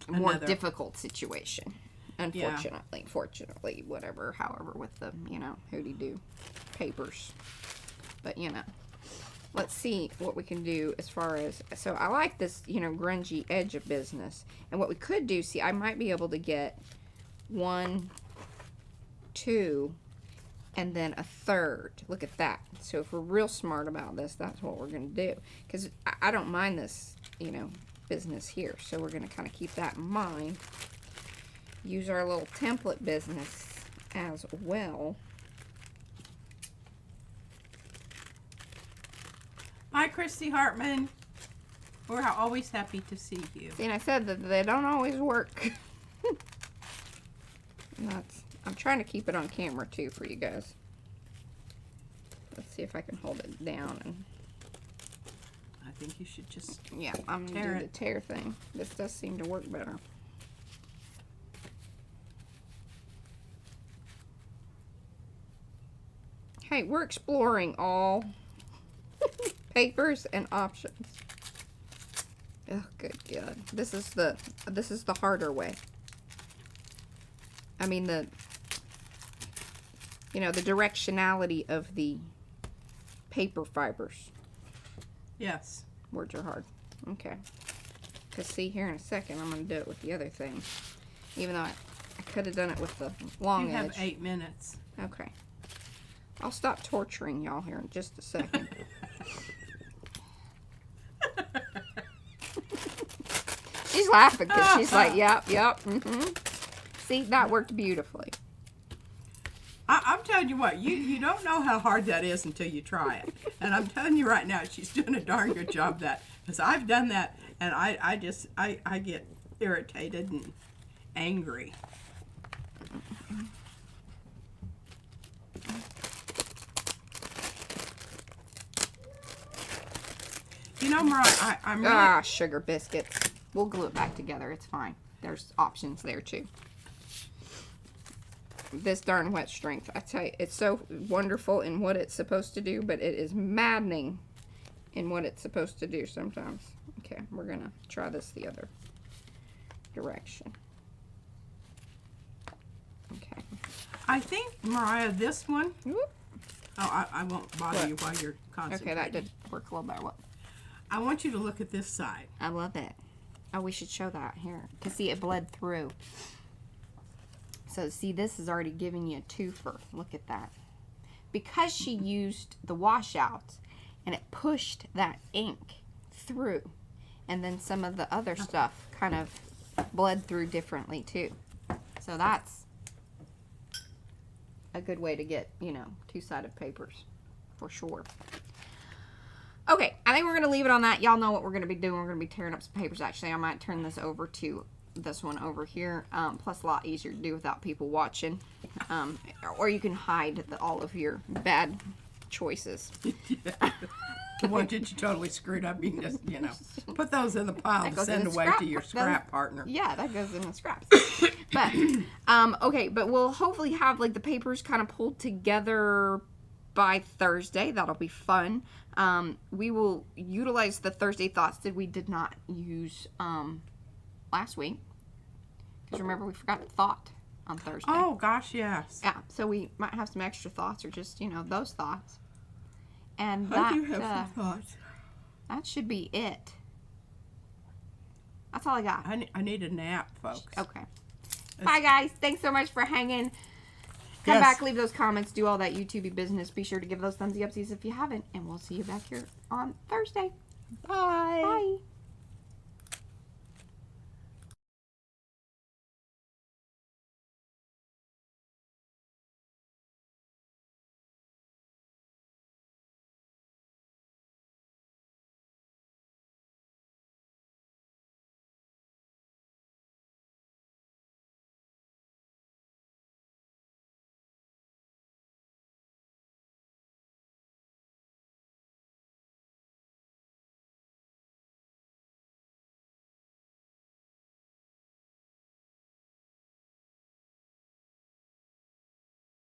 more difficult situation. Unfortunately, fortunately, whatever, however, with the, you know, hooty-doo papers. But, you know, let's see what we can do as far as, so I like this, you know, grungy edge of business. And what we could do, see, I might be able to get 1, 2, and then a third. Look at that. So if we're real smart about this, that's what we're going to do. Because I don't mind this, you know, business here. So we're going to kind of keep that in mind. Use our little template business as well. Hi, Christy Hartman. We're always happy to see you. See, and I said that they don't always work. I'm trying to keep it on camera too for you guys. Let's see if I can hold it down. And I think you should just I'm going to do the tear thing. This does seem to work better. Hey, we're exploring all papers and options. Oh, good God. This is the harder way. I mean, you know, the directionality of the paper fibers. Yes. Words are hard. Okay. Because see, here in a second, I'm going to do it with the other thing. Even though I could have done it with the long edge. You have 8 minutes. Okay. I'll stop torturing y'all here in just a second. She's laughing because she's like, yep. See, that worked beautifully. I'm telling you what, you don't know how hard that is until you try it. And I'm telling you right now, she's doing a darn good job of that. Because I've done that, and I get irritated and angry. You know, Mariah, I'm really... sugar biscuits. We'll glue it back together. It's fine. There's options there, too. This darn wet strength. I tell you, it's so wonderful in what it's supposed to do, but it is maddening in what it's supposed to do sometimes. Okay, we're going to try this the other direction. Okay. I think, Mariah, this one... Whoop. Oh, I won't bother you while you're concentrating. Okay, that did work a little better. What? I want you to look at this side. I love it. Oh, we should show that here. Because, see, it bled through. So, see, this is already giving you a twofer. Look at that. Because she used the washout, and it pushed that ink through. And then some of the other stuff kind of bled through differently, too. So, that's a good way to get, you know, two-sided papers. For sure. Okay, I think we're going to leave it on that. Y'all know what we're going to be doing. We're going to be tearing up some papers. Actually, I might turn this over to this one over here. Plus, a lot easier to do without people watching. Or you can hide all of your bad choices. The ones that you totally screwed up, you can just, you know, put those in the pile to send away to your scrap partner. Yeah, that goes in the scraps. But, okay, but we'll hopefully have, like, the papers kind of pulled together by Thursday. That'll be fun. We will utilize the Thursday thoughts that we did not use last week. Because remember, we forgot the thought on Thursday. Oh, gosh, yes. Yeah, so we might have some extra thoughts or just, you know, those thoughts. And I do have some thoughts. That should be it. That's all I got. I need a nap, folks. Okay. Bye, guys. Thanks so much for hanging. Come back, leave those comments, do all that YouTube-y business. Be sure to give those thumbsy upsies if you haven't. And we'll see you back here on Thursday. Bye. Bye.